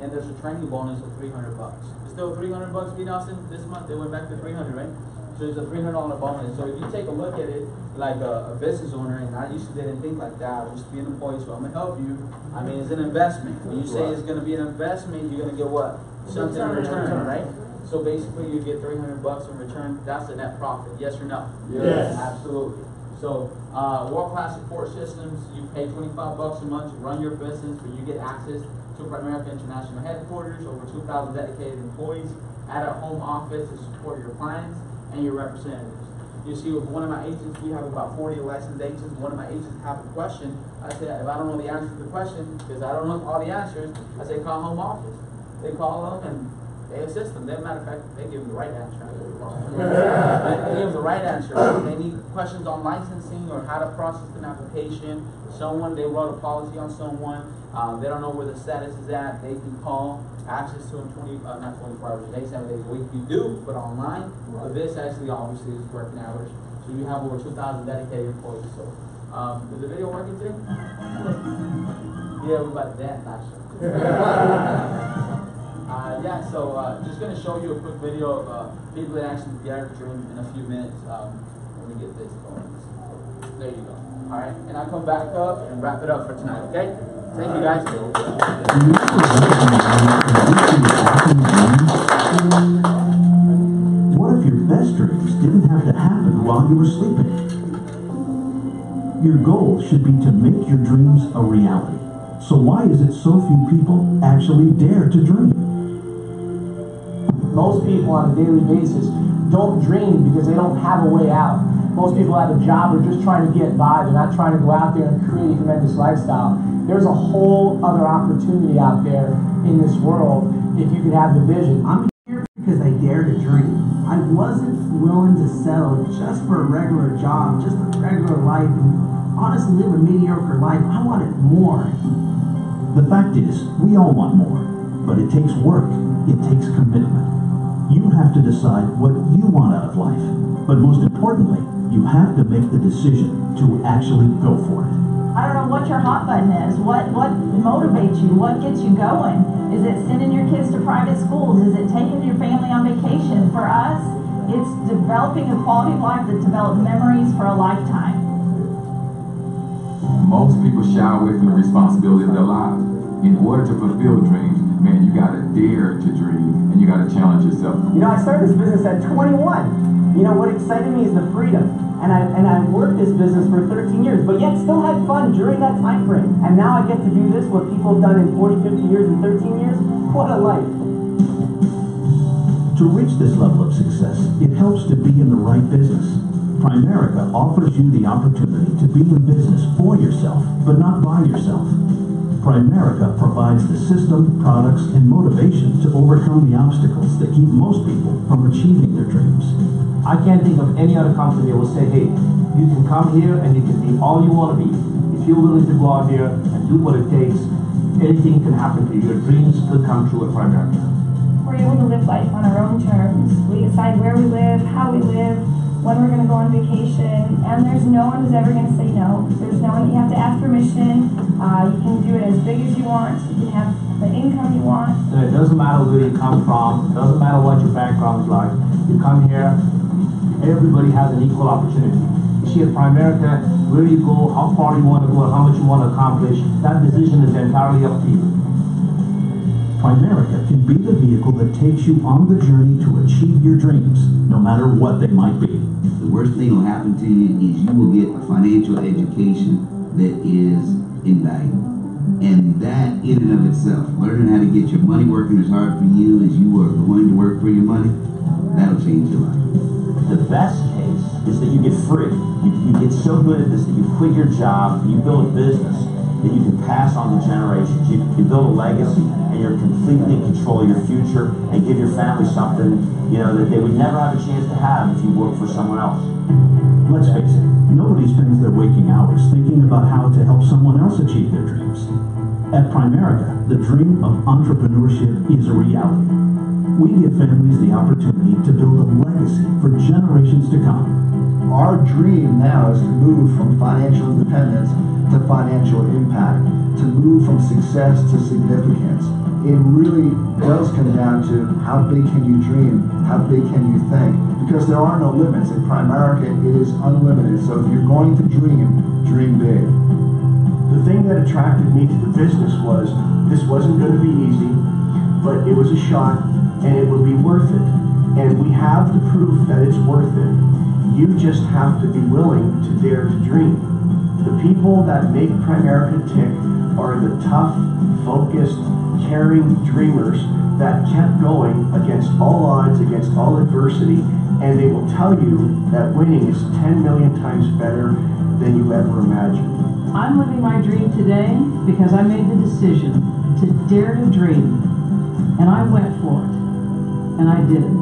C: and there's a training bonus of $300. It's still $300, B. Nelson, this month. They went back to $300, right? So it's a $300 bonus. So if you take a look at it like a business owner, and I used to didn't think like that. I used to be an employee, so I'm gonna help you. I mean, it's an investment. When you say it's gonna be an investment, you're gonna get what? Something in return, right? So basically, you get $300 in return. That's a net profit. Yes or no?
B: Yes.
C: Absolutely. So, world-class support systems. You pay $25 a month to run your business, but you get access to Primerica International headquarters, over 2,000 dedicated employees at our home office to support your clients and your representatives. You see, with one of my agents, we have about 40 licensed agents. One of my agents have a question. I say, if I don't know the answer to the question, because I don't know all the answers, I say, call home office. They call them and they assist them. As a matter of fact, they give them the right answer. They give them the right answer. If they need questions on licensing or how to process an application, they wrote a policy on someone, they don't know where the status is at, they can call. Access to them not 24 hours a day, 7 days a week. You do, but online. But this actually obviously is working hours. So you have over 2,000 dedicated employees. So is the video working today? Yeah, we're about to dance actually. Yeah, so just going to show you a quick video of people that actually dare to dream in a few minutes when we get this going. There you go. All right, and I'll come back up and wrap it up for tonight, okay? Thank you, guys.
D: What if your best dreams didn't have to happen while you were sleeping? Your goal should be to make your dreams a reality. So why is it so few people actually dare to dream?
E: Most people on a daily basis don't dream because they don't have a way out. Most people have a job or just trying to get by. They're not trying to go out there and create a tremendous lifestyle. There's a whole other opportunity out there in this world if you could have the vision.
F: I'm here because I dare to dream. I wasn't willing to settle just for a regular job, just a regular life, and honestly live a mediocre life. I wanted more.
D: The fact is, we all want more, but it takes work, it takes commitment. You have to decide what you want out of life, but most importantly, you have to make the decision to actually go for it.
G: I don't know what your hot button is. What motivates you? What gets you going? Is it sending your kids to private schools? Is it taking your family on vacation? For us, it's developing a quality of life that develops memories for a lifetime.
H: Most people shy away from the responsibility of their lives. In order to fulfill dreams, man, you gotta dare to dream and you gotta challenge yourself.
E: You know, I started this business at 21. You know, what excited me is the freedom. And I worked this business for 13 years, but yet still had fun during that time frame. And now I get to do this, what people have done in 40, 50 years and 13 years. What a life.
D: To reach this level of success, it helps to be in the right business. Primerica offers you the opportunity to be in business for yourself, but not by yourself. Primerica provides the system, products, and motivation to overcome the obstacles that keep most people from achieving their dreams.
I: I can't think of any other company that will say, hey, you can come here and you can be all you want to be. If you're willing to go out here and do what it takes, anything can happen to you. Your dreams could come true at Primerica.
G: We're able to live life on our own terms. We decide where we live, how we live, when we're going to go on vacation, and there's no one who's ever going to say no. There's no one you have to ask permission. You can do it as big as you want. You can have the income you want.
I: And it doesn't matter where you come from. It doesn't matter what your background is like. You come here, everybody has an equal opportunity. You see at Primerica, where you go, how far you want to go, and how much you want to accomplish, that decision is entirely up to you.
D: Primerica can be the vehicle that takes you on the journey to achieve your dreams, no matter what they might be.
J: The worst thing that will happen to you is you will get a financial education that is invaluable. And that in and of itself, learning how to get your money working as hard for you as you are going to work for your money, that'll change your life.
I: The best case is that you get free. You get so good at this that you quit your job, you build a business that you can pass on to generations. You build a legacy, and you're completely in control of your future and give your family something, you know, that they would never have a chance to have if you work for someone else.
D: Let's face it, nobody spends their waking hours thinking about how to help someone else achieve their dreams. At Primerica, the dream of entrepreneurship is a reality. We give families the opportunity to build a legacy for generations to come.
K: our dream now is to move from financial independence to financial impact, to move from success to significance. It really does come down to how big can you dream, how big can you think, because there are no limits. In Primerica, it is unlimited. So if you're going to dream, dream big.
D: The thing that attracted me to the business was this wasn't going to be easy, but it was a shot and it would be worth it. And we have the proof that it's worth it. You just have to be willing to dare to dream. The people that make Primerica tick are the tough, focused, caring dreamers that kept going against all odds, against all adversity, and they will tell you that winning is 10 million times better than you ever imagined.
L: I'm living my dream today because I made the decision to dare to dream, and I went for it, and I did it.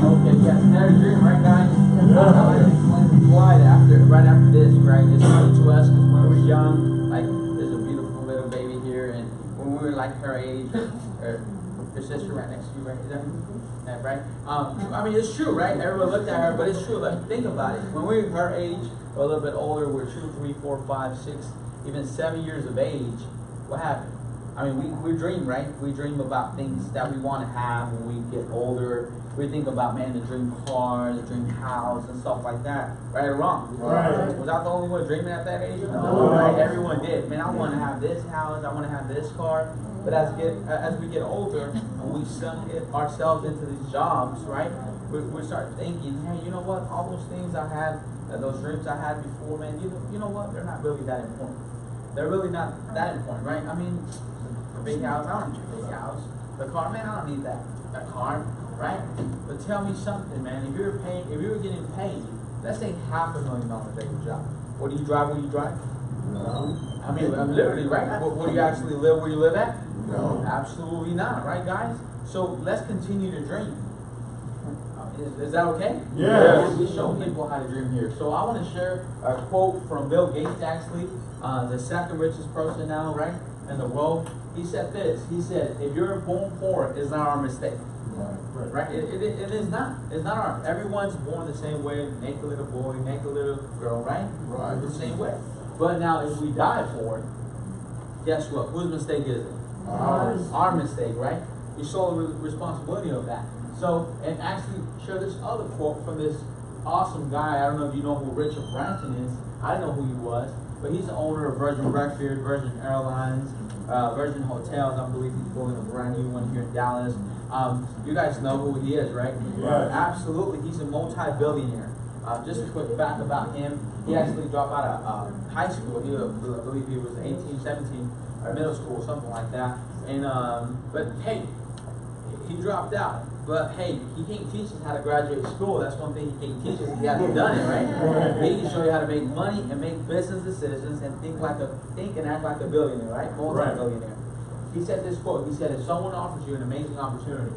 C: Okay, yeah, dare to dream, right, guys? I like to explain the slide right after this, right? It's funny to us because when we were young, like there's a beautiful little baby here, and when we were like her age, or her sister right next to you, right? Is that right? I mean, it's true, right? Everyone looked at her, but it's true. Like, think about it. When we were her age, or a little bit older, we're 2, 3, 4, 5, 6, even 7 years of age. What happened? I mean, we dream, right? We dream about things that we want to have when we get older. We think about, man, the dream car, the dream house, and stuff like that. Right or wrong?
B: Right.
C: Was I the only one dreaming at that age? No. Right? Everyone did. Man, I want to have this house. I want to have this car. But as we get older, and we sunk ourselves into these jobs, right? We start thinking, hey, you know what? All those things I had, those dreams I had before, man, you know what? They're not really that important. They're really not that important, right? I mean, the big house, I don't need a big house. The car, man, I don't need that car, right? But tell me something, man. If you were getting paid, let's say $500,000 a day job. What do you drive when you drive? No. I mean, literally, right? What do you actually live where you live at? No. Absolutely not, right, guys? So let's continue to dream. Is that okay?
B: Yes.
C: We show people how to dream here. So I want to share a quote from Bill Gates, actually, the second richest person now, right, in the world. He said this. He said, if you're born poor, it's not our mistake. Right? It is not. It's not our. Everyone's born the same way. Make a little boy, make a little girl, right? Right. The same way. But now, if we die poor, guess what? Whose mistake is it? Ours. Our mistake, right? We show the responsibility of that. So, and actually share this other quote from this awesome guy. I don't know if you know who Richard Branson is. I don't know who he was, but he's the owner of Virgin Breakfast, Virgin Airlines, Virgin Hotels. I believe he's building a brand new one here in Dallas. You guys know who he is, right?
B: Yes.
C: Absolutely. He's a multi-billionaire. Just a quick fact about him. He actually dropped out of high school. I believe he was 18, 17, or middle school, something like that. And but hey, he dropped out. But hey, he can't teach us how to graduate school. That's one thing he can't teach us. He hasn't done it, right? He can show you how to make money and make business decisions and think and act like a billionaire, right? Multi-billionaire. He said this quote. He said, if someone offers you an amazing opportunity,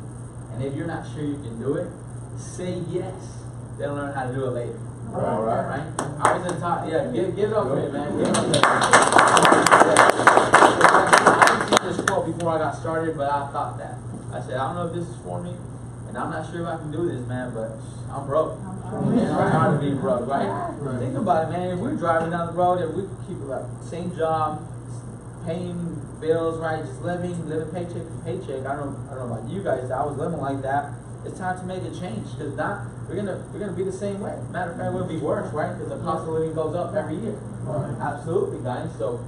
C: and if you're not sure you can do it, say yes. They'll learn how to do it later. Right? I was in top. Yeah, give it up for him, man. Give it up for him. I didn't see this quote before I got started, but I thought that. I said, I don't know if this is for me, and I'm not sure if I can do this, man, but I'm broke. I'm tired of being broke, right? Think about it, man. If we're driving down the road and we keep like same job, paying bills, right? Just living paycheck to paycheck. I don't know about you guys. I was living like that. It's time to make a change, because not we're gonna be the same way. Matter of fact, we'll be worse, right? Because the cost of living goes up every year. Absolutely, guys. So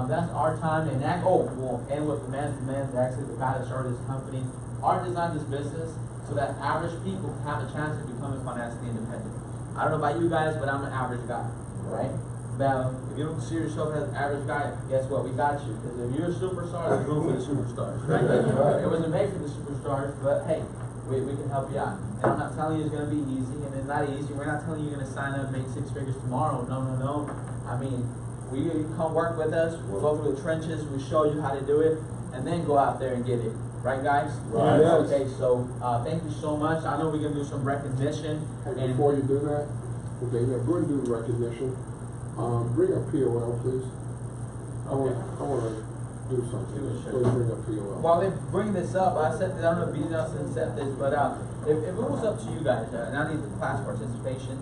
C: that's our time. And that we'll end with the man. Actually the guy that started this company. Our design this business so that average people have a chance of becoming financially independent. I don't know about you guys, but I'm an average guy, right? Now, if you don't see yourself as an average guy, guess what? We got you. Because if you're a superstar, there's room for the superstars, right? It wasn't made for the superstars, but hey, we can help you out. And I'm not telling you it's going to be easy, and it's not easy. We're not telling you you're going to sign up and make 6 figures tomorrow. No. I mean, you come work with us. We'll go through the trenches. We'll show you how to do it, and then go out there and get it. Right, guys?
B: Right. Yes.
C: Okay, so thank you so much. I know we're going to do some recognition.
B: And before you do that, okay, we're going to do the recognition. Bring up POL, please. I want to do something. Before you bring up POL.
C: While they bring this up, I said that I don't know if you else said this, but if it was up to you guys, and I need the class participation,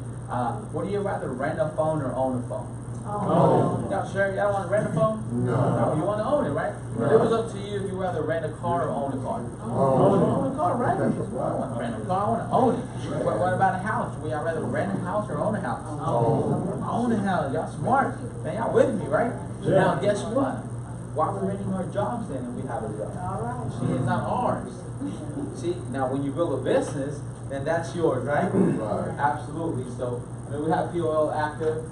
C: would you rather rent a phone or own a phone?
B: Oh.
C: Y'all sure y'all want to rent a phone?
B: No.
C: You want to own it, right?
B: No.
C: If it was up to you, if you rather rent a car or own a car.
B: Oh.
C: Own a car, right? I don't want to rent a car, I want to own it. What about a house? Would y'all rather rent a house or own a house? Own a house. Y'all smart. Man, y'all with me, right?
B: Yeah.
C: Now, guess what? Why are we renting our jobs then if we have a job?
M: All right.
C: See, it's not ours. See, now when you build a business, then that's yours, right?
B: Right.
C: Absolutely. So, I mean, we have POL active.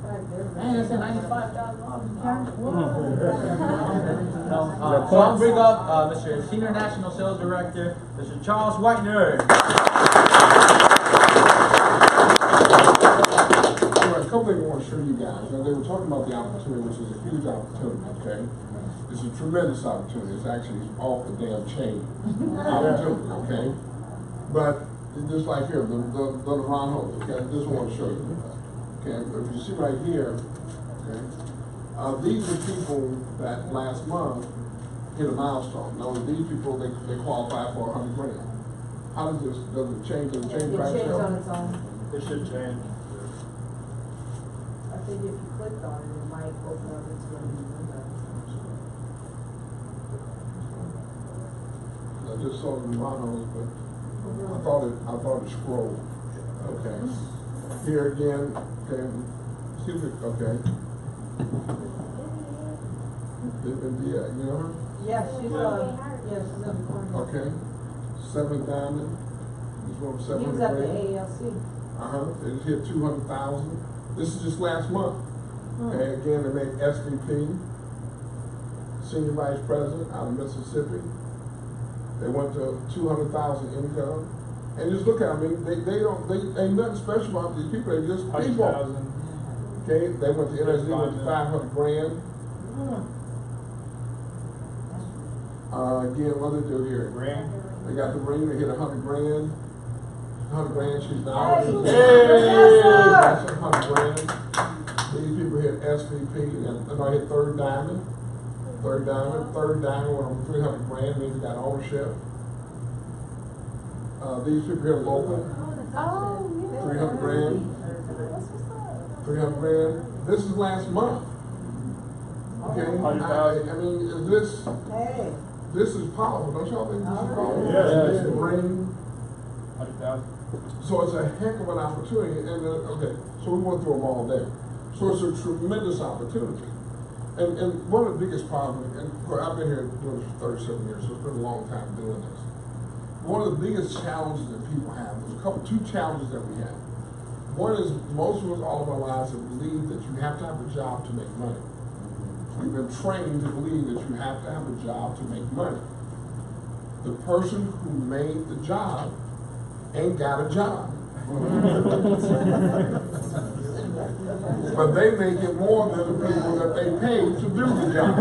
C: Man, it's $95,000 in cash. So I'll bring up Mr. Senior National Sales Director, Mr. Charles Whitner.
B: A couple things I want to show you guys. Now, they were talking about the opportunity, which is a huge opportunity, okay? It's a tremendous opportunity. It's actually off the damn chain opportunity, okay? But just like here, the round hole, okay? This one I want to show you. Okay, if you see right here, okay, these are people that last month hit a milestone. Now, these people, they qualify for $100 grand. How does it change? Does it change price?
M: It changes on its own.
A: It should change.
M: I think if you clicked on it, it might open up its window.
B: I just saw the monos, but I thought it scrolled. Okay. Here again, okay. See if it, okay. You know her?
M: Yes, she's in the corner.
B: Okay. 7 diamond. This one was 700
M: He was at the
B: grand.
M: AALC.
B: It hit 200,000. This is just last month. Okay, again, they made SVP, Senior Vice President out of Mississippi. They went to 200,000 income. And just look at them, they ain't nothing special about these people, they just people. Okay, they went to NSD with 500 grand. Again, what they do here? They got the ring, they hit 100 grand. 100 grand, she's now. That's 100 grand. These people hit SVP, and I hit third diamond. Third diamond went over 300 grand, means they got ownership. These people here local. 300 grand. 300 grand. This is last month. Okay? I mean, this is powerful. Don't y'all think this is powerful?
A: Yes.
B: Ring.
A: 100,000.
B: So it's a heck of an opportunity. And okay, so we went through them all day. So it's a tremendous opportunity. And one of the biggest problems, and I've been here doing this for 37 years, so it's been a long time doing this. One of the biggest challenges that people have, there's two challenges that we have. One is most of us all of our lives have believed that you have to have a job to make money. We've been trained to believe that you have to have a job to make money. The person who made the job ain't got a job. But they make it more than the people that they pay to do the job.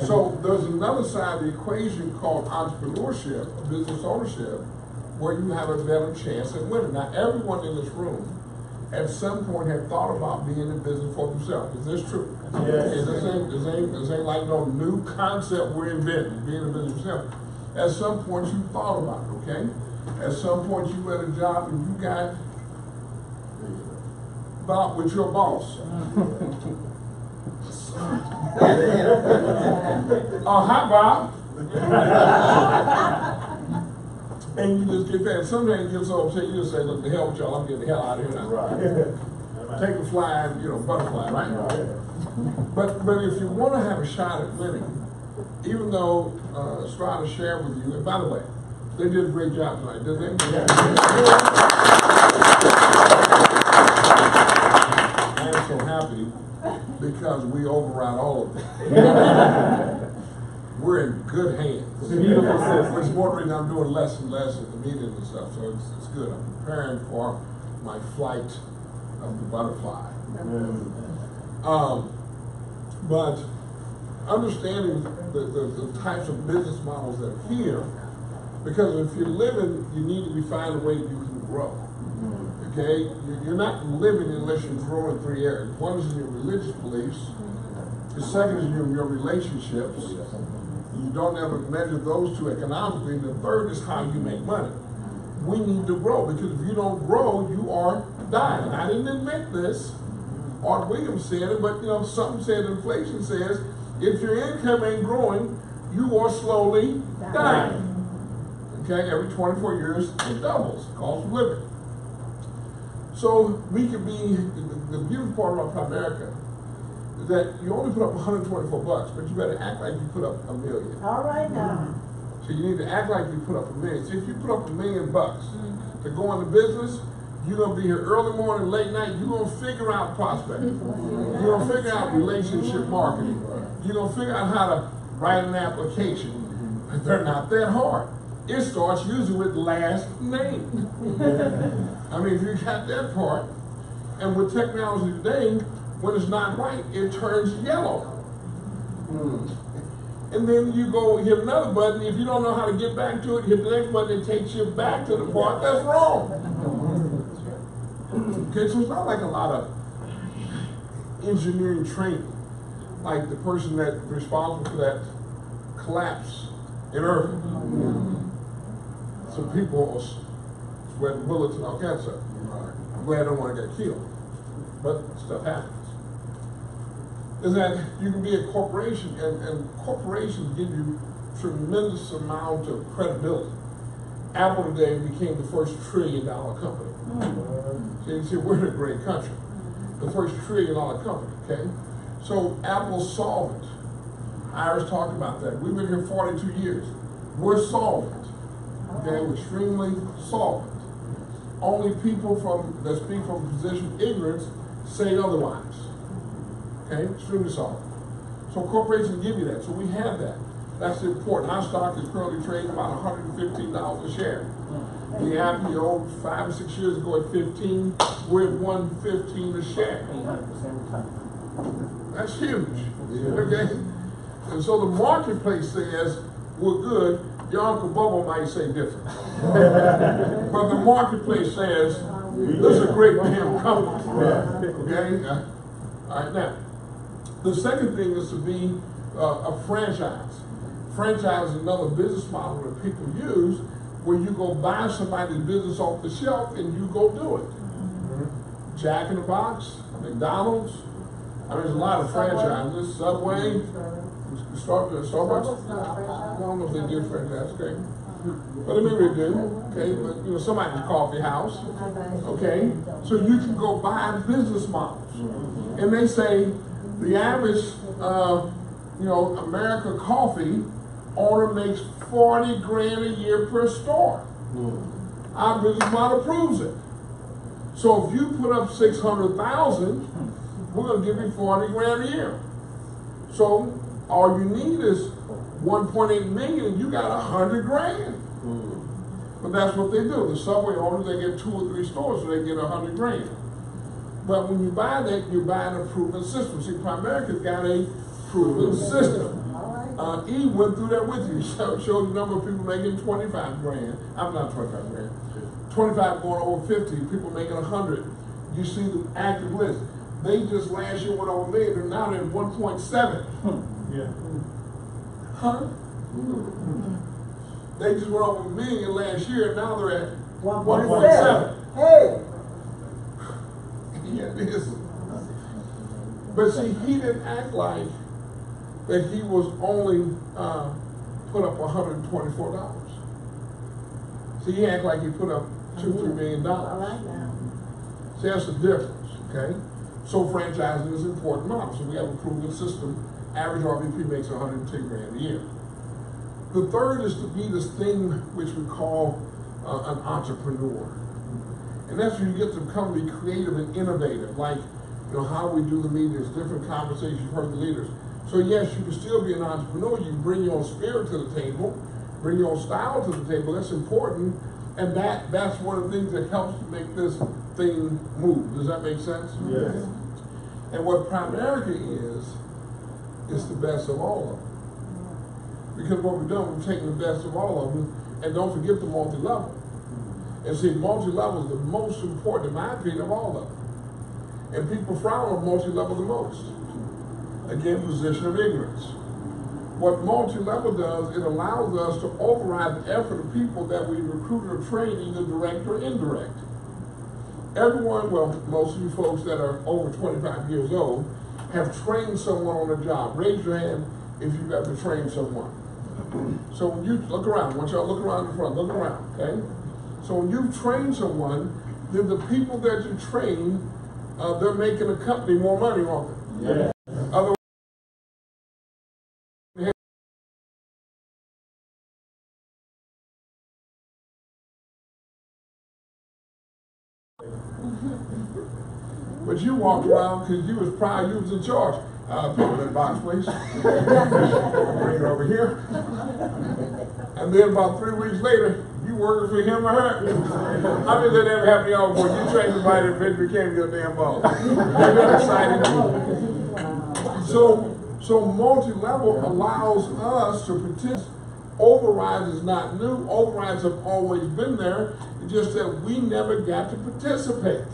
B: So there's another side of the equation called entrepreneurship, business ownership, where you have a better chance at winning. Now, everyone in this room at some point had thought about being in business for themselves. Is this true?
A: Yes.
B: This ain't like no new concept we're inventing, being in business for yourself. At some point you thought about it, okay? At some point you had a job and you got about with your boss. Hi, Bob. And you just get that. Sometimes you get so upset, you just say, look, the hell with y'all, I'm getting the hell out of here now. Right. Take a fly, butterfly, right? But if you want to have a shot at winning, even though Strata shared with you, and by the way, they did a great job tonight, didn't they? Yeah. I am so happy because we override all of them. We're in good hands.
A: Beautiful system.
B: Which is one reason I'm doing less and less at the meetings and stuff, so it's good. I'm preparing for my flight of the butterfly. But understanding the types of business models that are here, because if you're living, you need to be finding a way that you can grow. Okay? You're not living unless you grow in 3 areas. One is in your religious beliefs, The second is your relationships. You don't ever measure those two economically. And the third is how you make money. We need to grow, because if you don't grow, you are dying. I didn't invent this. Art Williams said it, but something said inflation says if your income ain't growing, you are slowly dying. Okay, every 24 years it doubles, cost of living. So we could be, the beautiful part about Primerica is that you only put up $124, but you better act like you put up $1 million.
M: All right now.
B: So you need to act like you put up $1 million. So if you put up $1 million to go into business, you're going to be here early morning, late night. You're going to figure out prospecting. You're going to figure out relationship marketing. You're going to figure out how to write an application. They're not that hard. It starts usually with last name. I mean, if you got that part, and with technology today, when it's not right, it turns yellow. And then you go hit another button. If you don't know how to get back to it, hit the next button. It takes you back to the part that's wrong. Okay, so it's not like a lot of engineering training, like the person that's responsible for that collapse in Irving. Some people are sweating bullets and all kinds of stuff. I'm glad no one got killed, but stuff happens. Is that you can be a corporation, and corporations give you tremendous amount of credibility. Apple today became the first $1 trillion company. So you see, we're in a great country. The first $1 trillion company, okay? So Apple's solvent. Iris talked about that. We've been here 42 years. We're solvent. Okay, we're extremely solvent. Only people that speak from a position of ignorance say otherwise. Okay, extremely solvent. So corporations give you that. So we have that. That's important. Our stock is currently trading about $115 a share. The IPO 5 or 6 years ago at 15, we're at $115 a share. 800%. That's huge. Okay? And so the marketplace says we're good. Your Uncle Bubba might say different. But the marketplace says this is a great damn company. Okay? All right, now, the second thing is to be a franchise. Franchise is another business model that people use, where you go buy somebody's business off the shelf and you go do it. Jack in the Box, McDonald's, I mean, there's a lot of franchises. Subway, Starbucks. I don't know if they do franchise, okay? But maybe they do, okay? But somebody's coffee house, okay? So you can go buy business models, and they say the average, America Coffee owner makes $40 grand a year per store. Our business model proves it. So if you put up 600,000, we're going to give you 40 grand a year. So all you need is 1.8 million. You got 100 grand. But that's what they do. The Subway owners, they get 2 or 3 stores, so they get 100 grand. But when you buy that, you're buying a proven system. See, Primerica's got a proven system. E went through that with you. Showed the number of people making 25 grand. I'm not 25 grand. 25 going over 50. People making 100. You see the active list. They just last year went over $1 million, and now they're at 1.7.
A: Yeah.
B: Huh? They just went over $1 million last year, and now they're at 1.7.
M: Hey.
B: Yeah, it is. But see, he didn't act like that he was only put up $124. See, he acted like he put up $2-3 million.
M: All right now.
B: See, that's the difference, okay? So franchising is an important model. So we have a proven system. Average RVP makes 110 grand a year. The third is to be this thing which we call an entrepreneur. And that's when you get to come to be creative and innovative, like how we do the meetings, different conversations, you've heard the leaders. So yes, you can still be an entrepreneur. You can bring your own spirit to the table, bring your own style to the table. That's important. And that's one of the things that helps to make this thing move. Does that make sense?
A: Yes.
B: And what Primerica is the best of all of them. Because what we've done, we've taken the best of all of them, and don't forget the multi-level. And see, multi-level is the most important, in my opinion, of all of them. And people frown on multi-level the most. Again, position of ignorance. What multi-level does, it allows us to override the effort of people that we recruit or train, either direct or indirect. Everyone, well, most of you folks that are over 25 years old have trained someone on a job. Raise your hand if you've ever trained someone. So when you look around, I want y'all to look around the front, look around, okay? So when you've trained someone, then the people that you train, they're making the company more money, aren't they? Yeah. Otherwise, but you walked around because you was proud you was in charge. Pick that box, please. Bring it over here. And then about 3 weeks later, you working for him or her. How many of that ever happened to y'all before? You trained somebody that bitch became your damn boss. That's exciting. So multi-level allows us to participate. Overrides is not new. Overrides have always been there. It's just that we never got to participate.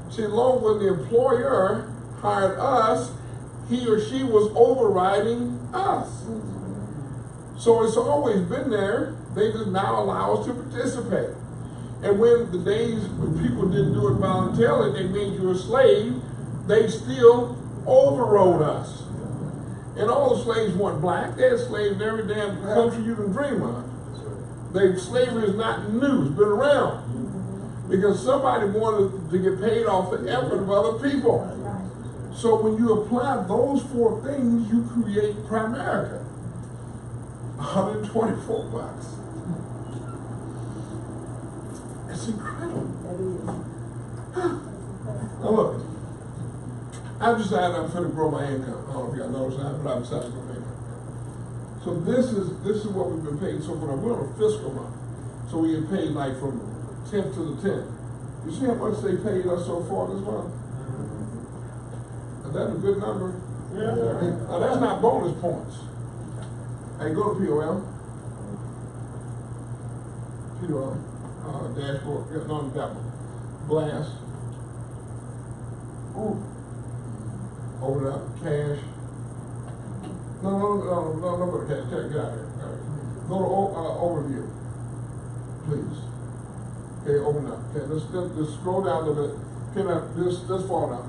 B: See, long when the employer hired us, he or she was overriding us. So it's always been there. They just now allow us to participate. And when the days when people didn't do it voluntarily, they made you a slave, they still overrode us. And all the slaves weren't black. They had slaves in every damn country you can dream of. Slavery is not new. It's been around. Because somebody wanted to get paid off the effort of other people. So when you apply those 4 things, you create Primerica. $124. It's incredible. Now look, I've decided I'm going to grow my income. I don't know if y'all noticed that, but I've decided to grow my income. So this is what we've been paid so far. We're on a fiscal month. So we get paid like from 10th to the 10th. You see how much they paid us so far this month? Is that a good number? Yeah. Now that's not bonus points. Hey, go to POL. Dashboard. Yeah, no, that one. Blast. Ooh. Open it up. Cash. No, go to cash. Get out of here. All right. Go to overview, please. Okay, open up. Okay, let's scroll down a little bit. This far now.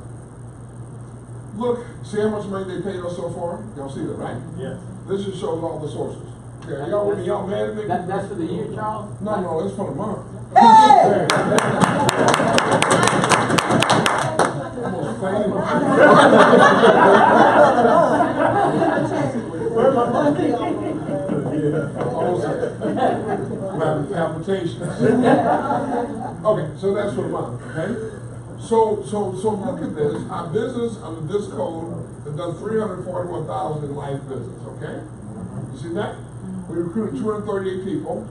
B: Look, see how much money they paid us so far? Y'all see that, right? Yes. This just shows all the sources. Okay, y'all mad at me?
C: That's for the year, Charles?
B: No, it's for the month.
F: Hey!
B: Applications. Okay, so that's for the month, okay? So look at this. Our business under this code has done $341,000 in life business, okay? You see that? We recruited 238 people.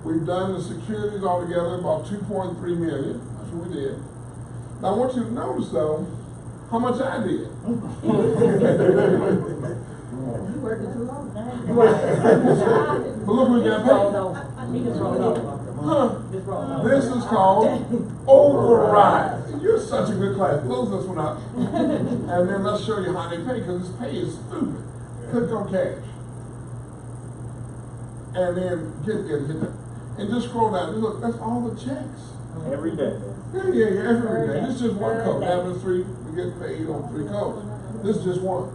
B: We've done the securities altogether about 2.3 million. That's what we did. Now I want you to notice though, how much I did.
M: You working too long.
B: But look, we got paid.
M: He just rolled over.
B: This is called override. You're such a good class. Close this one up. And then let's show you how they pay, because this pay is stupid. Click on cash. And then hit that. And just scroll down. Look, that's all the checks.
A: Every day.
B: Yeah, every day. This is just one code. Having 3, we get paid on 3 codes. This is just one.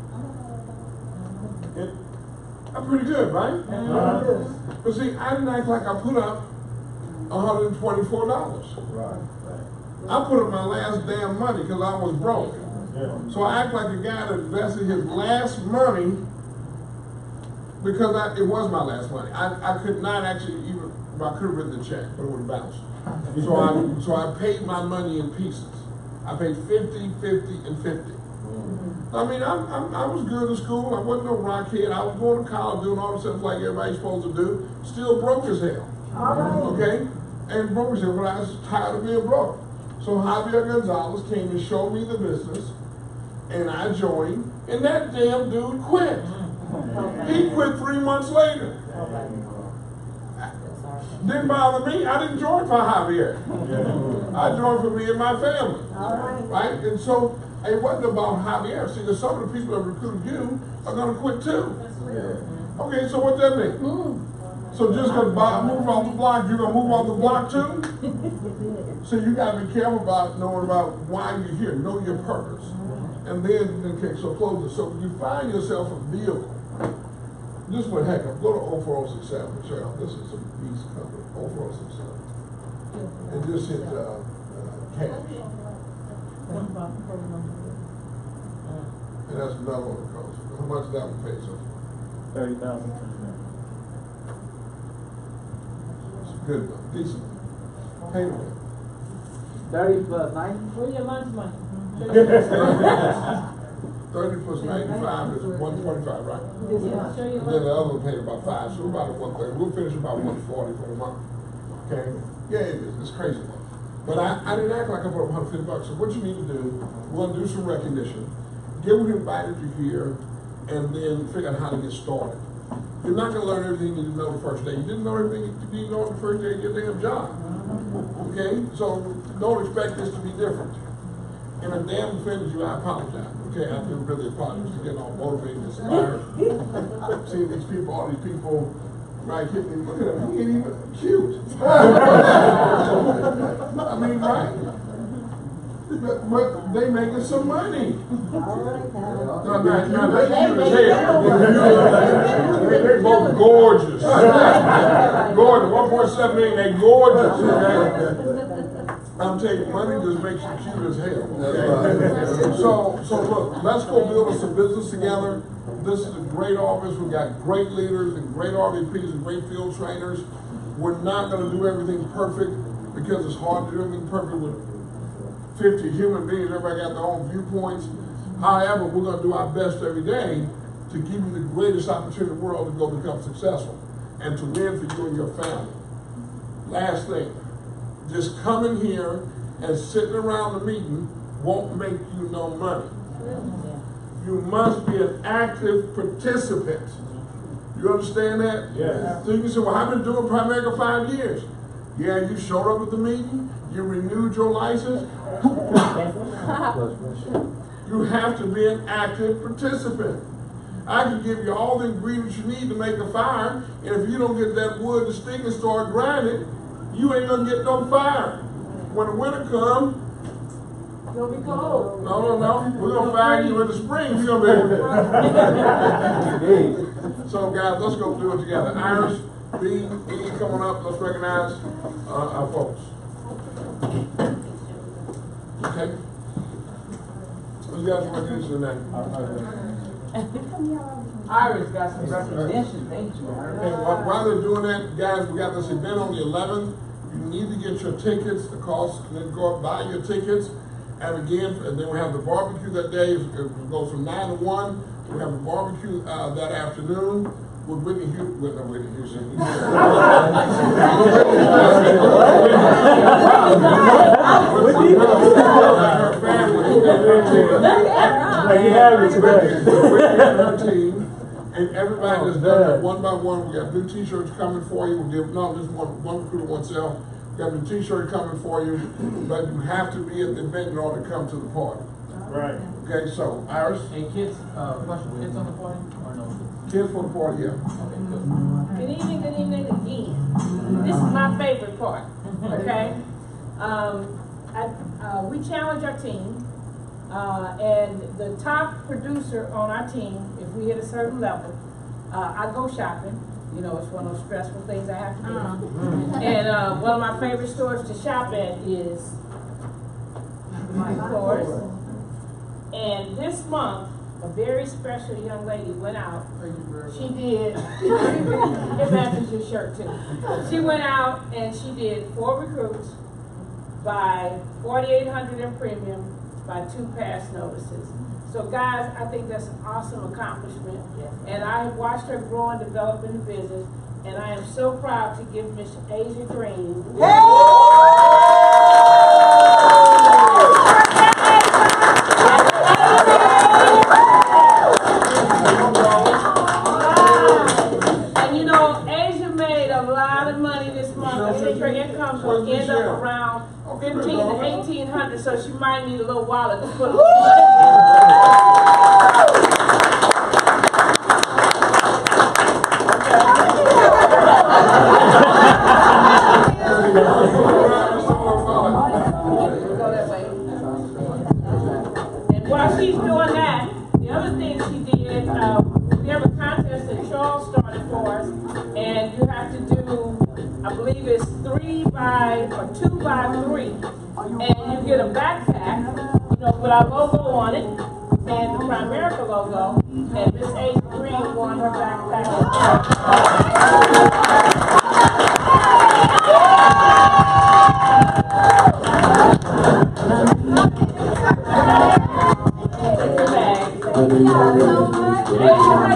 B: I'm pretty good, right? But see, I didn't act like I put up $124. Right. I put up my last damn money because I was broke. Yeah. So I act like a guy that invested his last money because it was my last money. I could not actually even, I could have written the check, but it would have bounced. So I paid my money in pieces. I paid 50, 50, and 50. I mean, I was good in school. I wasn't no rockhead. I was going to college doing all the stuff like everybody's supposed to do. Still broke as hell. Okay? And broke as hell, but I was tired of being broke. So Javier Gonzalez came and showed me the business, and I joined, and that damn dude quit. He quit 3 months later. Didn't bother me. I didn't join for Javier. I joined for me and my family. Right? And so It wasn't about Javier. See, there's some of the people that recruited you are going to quit too.
N: Yeah.
B: Okay, so what that mean? So just because Bob moved off the block, you're going to move off the block too? So you got to be careful about knowing about why you're here. Know your purpose. And then, okay, so close it. So when you find yourself a vehicle, this one, heck, go to 04067, Michelle. This is a beast company, 04067. And just hit cash. And that's another one that costs. How much that one pay so far?
A: 30,000.
B: It's a good one, decent one. Payment.
C: 30 plus 90?
M: Where's your lunch money?
B: 30 plus 95 is 125, right?
M: Yeah.
B: And then the other one paid about 5, so we're about at 130. We'll finish about 140 for the month. Okay? Yeah, it is. It's crazy. But I didn't act like I put up $150. So what you need to do, we're going to do some recognition. Get what invited you here, and then figure out how to get started. You're not going to learn everything you didn't know the first day. You didn't know everything you didn't know the first day of your damn job. Okay? So don't expect this to be different. And if damn offended you, I apologize. Okay? I do really apologize for getting all motivated and inspired. Seeing these people, all these people, right, hit me, look at him, he ain't even cute. I mean, right? But they making some money. No, they cute as hell. They're both gorgeous. Gorgeous. 1.7 million, they gorgeous. Okay? I'm telling you, money just makes you cute as hell. Okay? So look, let's go build us some business together. This is a great office. We've got great leaders and great RVPs and great field trainers. We're not going to do everything perfect because it's hard to do everything perfect with 50 human beings. Everybody got their own viewpoints. However, we're going to do our best every day to give you the greatest opportunity in the world to go become successful and to win for you and your family. Last thing, just coming here and sitting around the meeting won't make you no money. You must be an active participant. You understand that?
A: Yes.
B: So you can say, well, I've been doing Primerica 5 years. Yeah, you showed up at the meeting, you renewed your license. You have to be an active participant. I can give you all the ingredients you need to make a fire, and if you don't get that wood to stick and start grinding, you ain't gonna get no fire. When the winter comes,
M: You'll be cold.
B: no. We're gonna fire you in the spring. You're gonna be. So guys, let's go do it together. Iris, B, coming up. Let's recognize our folks. Okay. Who's got some recognition tonight?
C: Iris got some recognition. Thank you, Iris.
B: Okay, while they're doing that, guys, we got this event on the 11th. You need to get your tickets. The cost, then go up, buy your tickets. And again, and then we have the barbecue that day. It goes from 9 to 1. We have a barbecue that afternoon with Whitney Houston. Her family and her team. And everybody has done it one by one. We got new t-shirts coming for you. We'll give, no, just one recruiter oneself. We got a new t-shirt coming for you. But you have to be at the event in order to come to the party.
A: Right.
B: Okay, so Iris?
C: And kids, question, kids on the party or no?
B: Kids for the party, yeah.
C: Okay, good.
M: Good evening again. This is my favorite part, okay? We challenge our team, and the top producer on our team, if we hit a certain level, I go shopping. You know, it's one of those stressful things I have to do. And one of my favorite stores to shop at is of course. And this month, a very special young lady went out. She did. It matches your shirt too. She went out and she did 4 recruits by $4,800 in premium by 2 pass notices. So guys, I think that's an awesome accomplishment. And I have watched her grow and develop in the business. And I am so proud to give Miss Asia Green. And you know, Asia made a lot of money this month. I think her income will end up around 15 to 1800, so she might need a little wallet to put And while she's doing that, the other thing she did, we have a contest that Charles started for us, and you have to do, I believe it's 3 by or 2 by 3, and you get a backpack, you know, with our logo on it, and the Primerica logo, and Miss A. Green won her backpack. How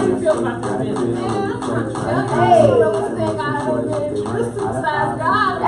M: you feel about this business?
N: Hey, this supersized God.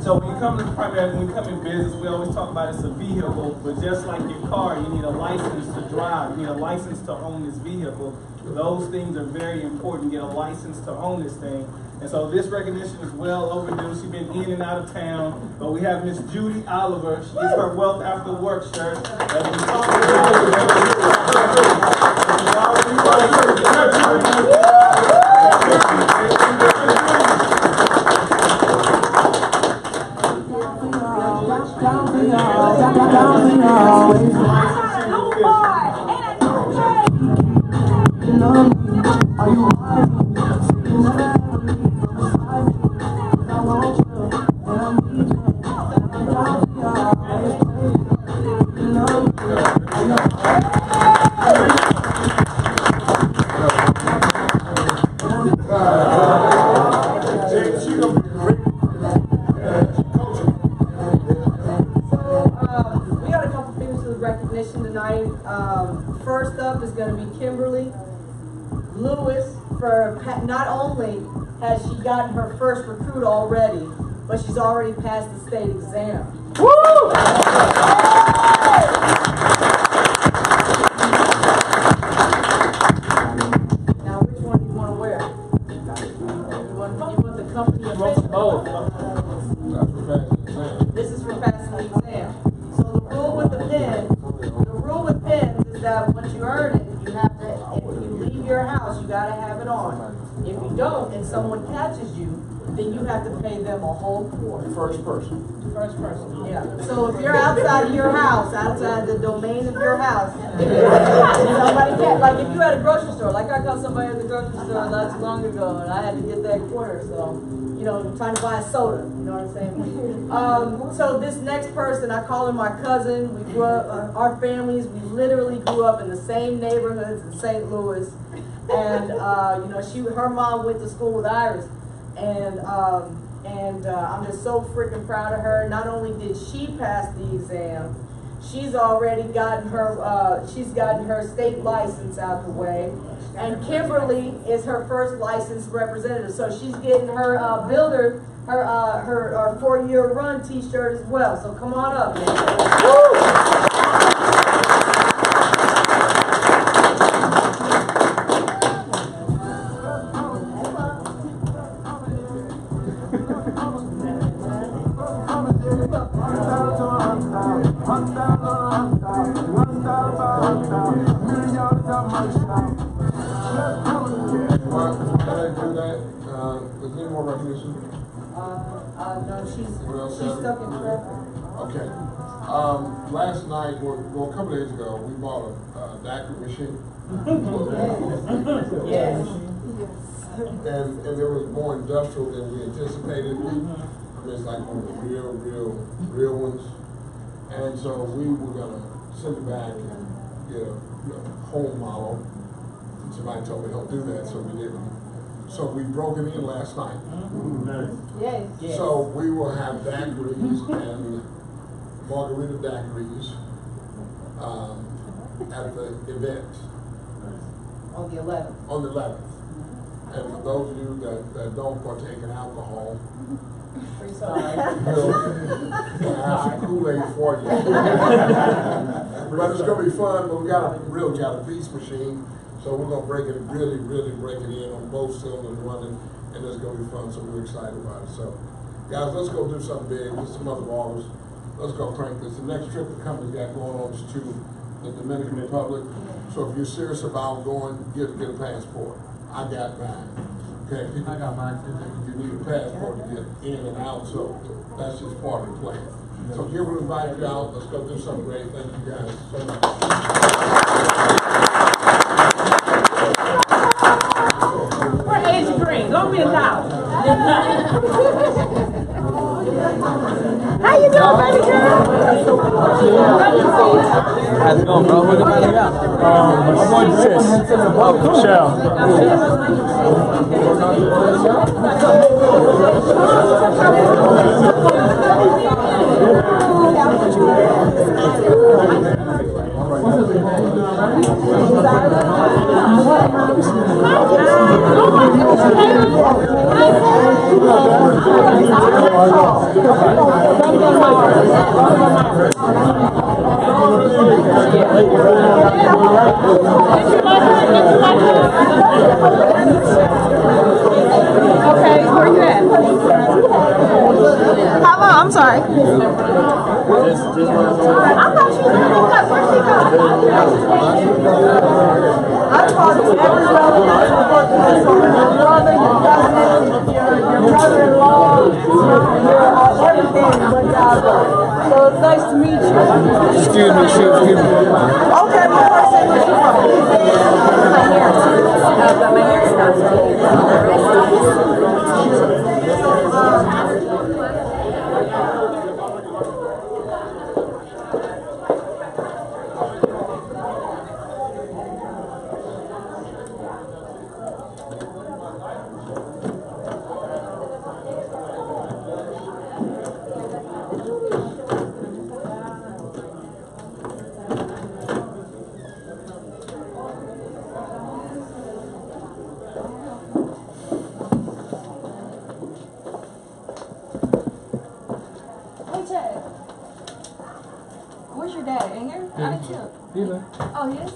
A: So when you come to Primerica, when you come in business, we always talk about it's a vehicle, but just like your car, you need a license to drive, you need a license to own this vehicle. Those things are very important. You get a license to own this thing. And so this recognition is well overdue. She's been in and out of town. But we have Miss Judy Oliver. She gets her Wealth After Work shirt.
O: First up is going to be Kimberly Lewis. For not only has she gotten her first recruit already, but she's already passed the state exam. Woo! Now, which one do you want to wear? You want the company or both? This is for passing the exam. So the rule with the pen. That once you earn it, you have to, if you leave your house, you got to have it on. If you don't, and someone catches you, then you have to pay them a whole quarter.
B: First person.
O: First person, yeah. So if you're outside of your house, outside the domain of your house, somebody can't, like if you had a grocery store, like I caught somebody at the grocery store not too long ago, and I had to get that quarter, so, you know, trying to buy a soda, you know what I'm saying? So this next person, I call her my cousin. We grew up, our families, we literally grew up in the same neighborhoods in St. Louis, and, you know, her mom went to school with Iris, and I'm just so freaking proud of her. Not only did she pass the exam, she's already gotten her state license out the way, and Kimberly is her first licensed representative. So she's getting her builder, her 4-year run T-shirt as well. So come on up, man. No, she's stuck in traffic.
B: Okay. Last night, well, a couple days ago, we bought a DACA machine.
O: Yes.
B: And it was more industrial than we anticipated. It's like one of the real ones. And so we were gonna send it back and get a home model. somebody told me don't do that, so we didn't. So we broke it in last night.
O: Yes.
B: So we will have daiquiris and margarita daiquiris at the event.
O: On the 11th.
B: On the 11th. And for those of you that don't partake in alcohol, we'll have some Kool-Aid for you. But it's going to be fun, but we got a beast machine, so we're going to really break it in on both cylinders running, and it's going to be fun, so we're excited about it. So, guys, let's go do something big with some other ballers. Let's go crank this. The next trip the company's got going on is to the Dominican Republic. So if you're serious about going, get a passport. I got mine. Okay.
C: I got mine too.
B: You need a passport to get in and out, so that's just part of the plan. So give her invited out. Let's go do something great. Thank you guys so much.
M: We're Agent Green. Don't be loud. How you doing, baby girl?
P: How's it going, bro? What about you got? I'm going to Chris. Oh,
M: Okay, where you at?
O: How long? I'm sorry. I thought she was like, where'd she go? I talked to everybody, your brother, your cousin, your brother-in-law, your everything but so it's nice to meet you.
P: excuse me.
O: Okay, but first say where you're from. My hair. My hair Where's your dad? In here? How did you?
P: He's there.
O: Oh, he is?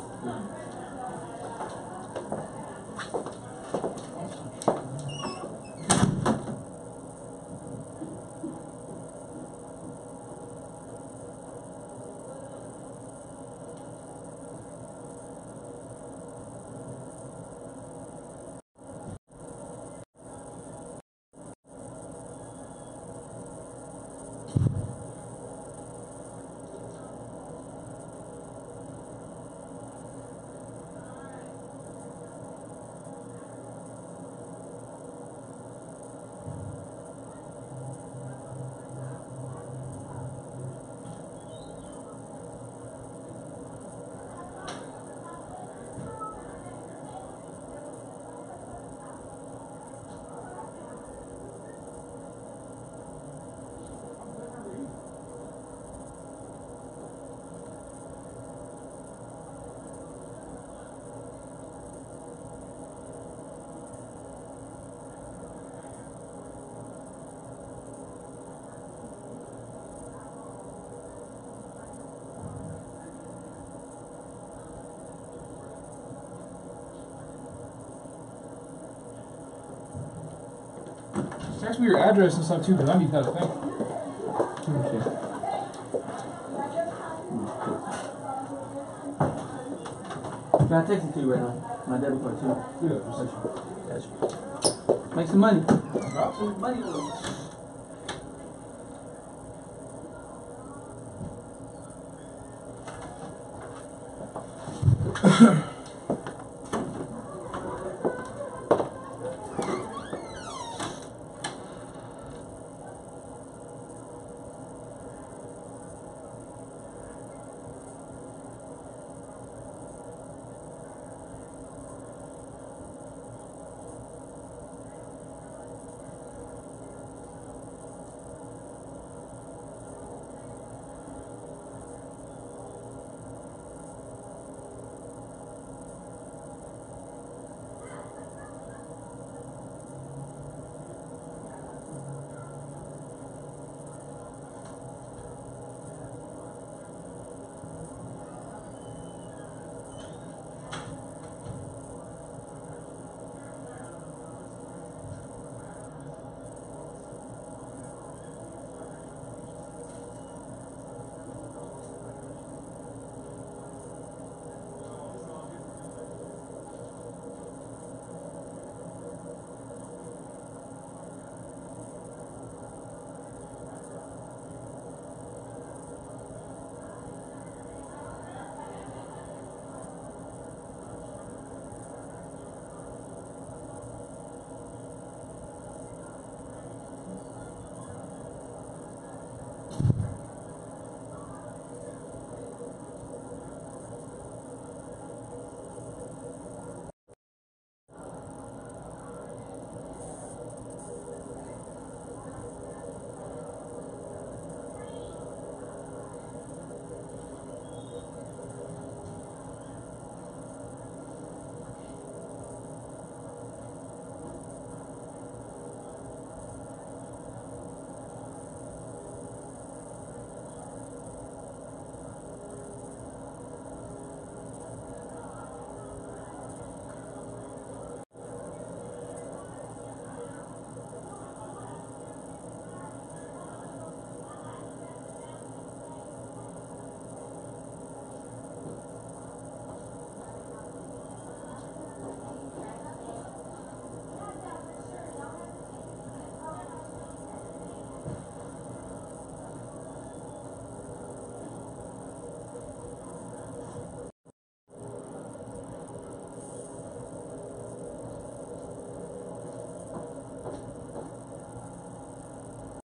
P: Text me your address and stuff too, because I need that thing. Okay.
C: Can I text it to you right now? My debit card too.
P: Yeah,
C: Make some money. Drop some money.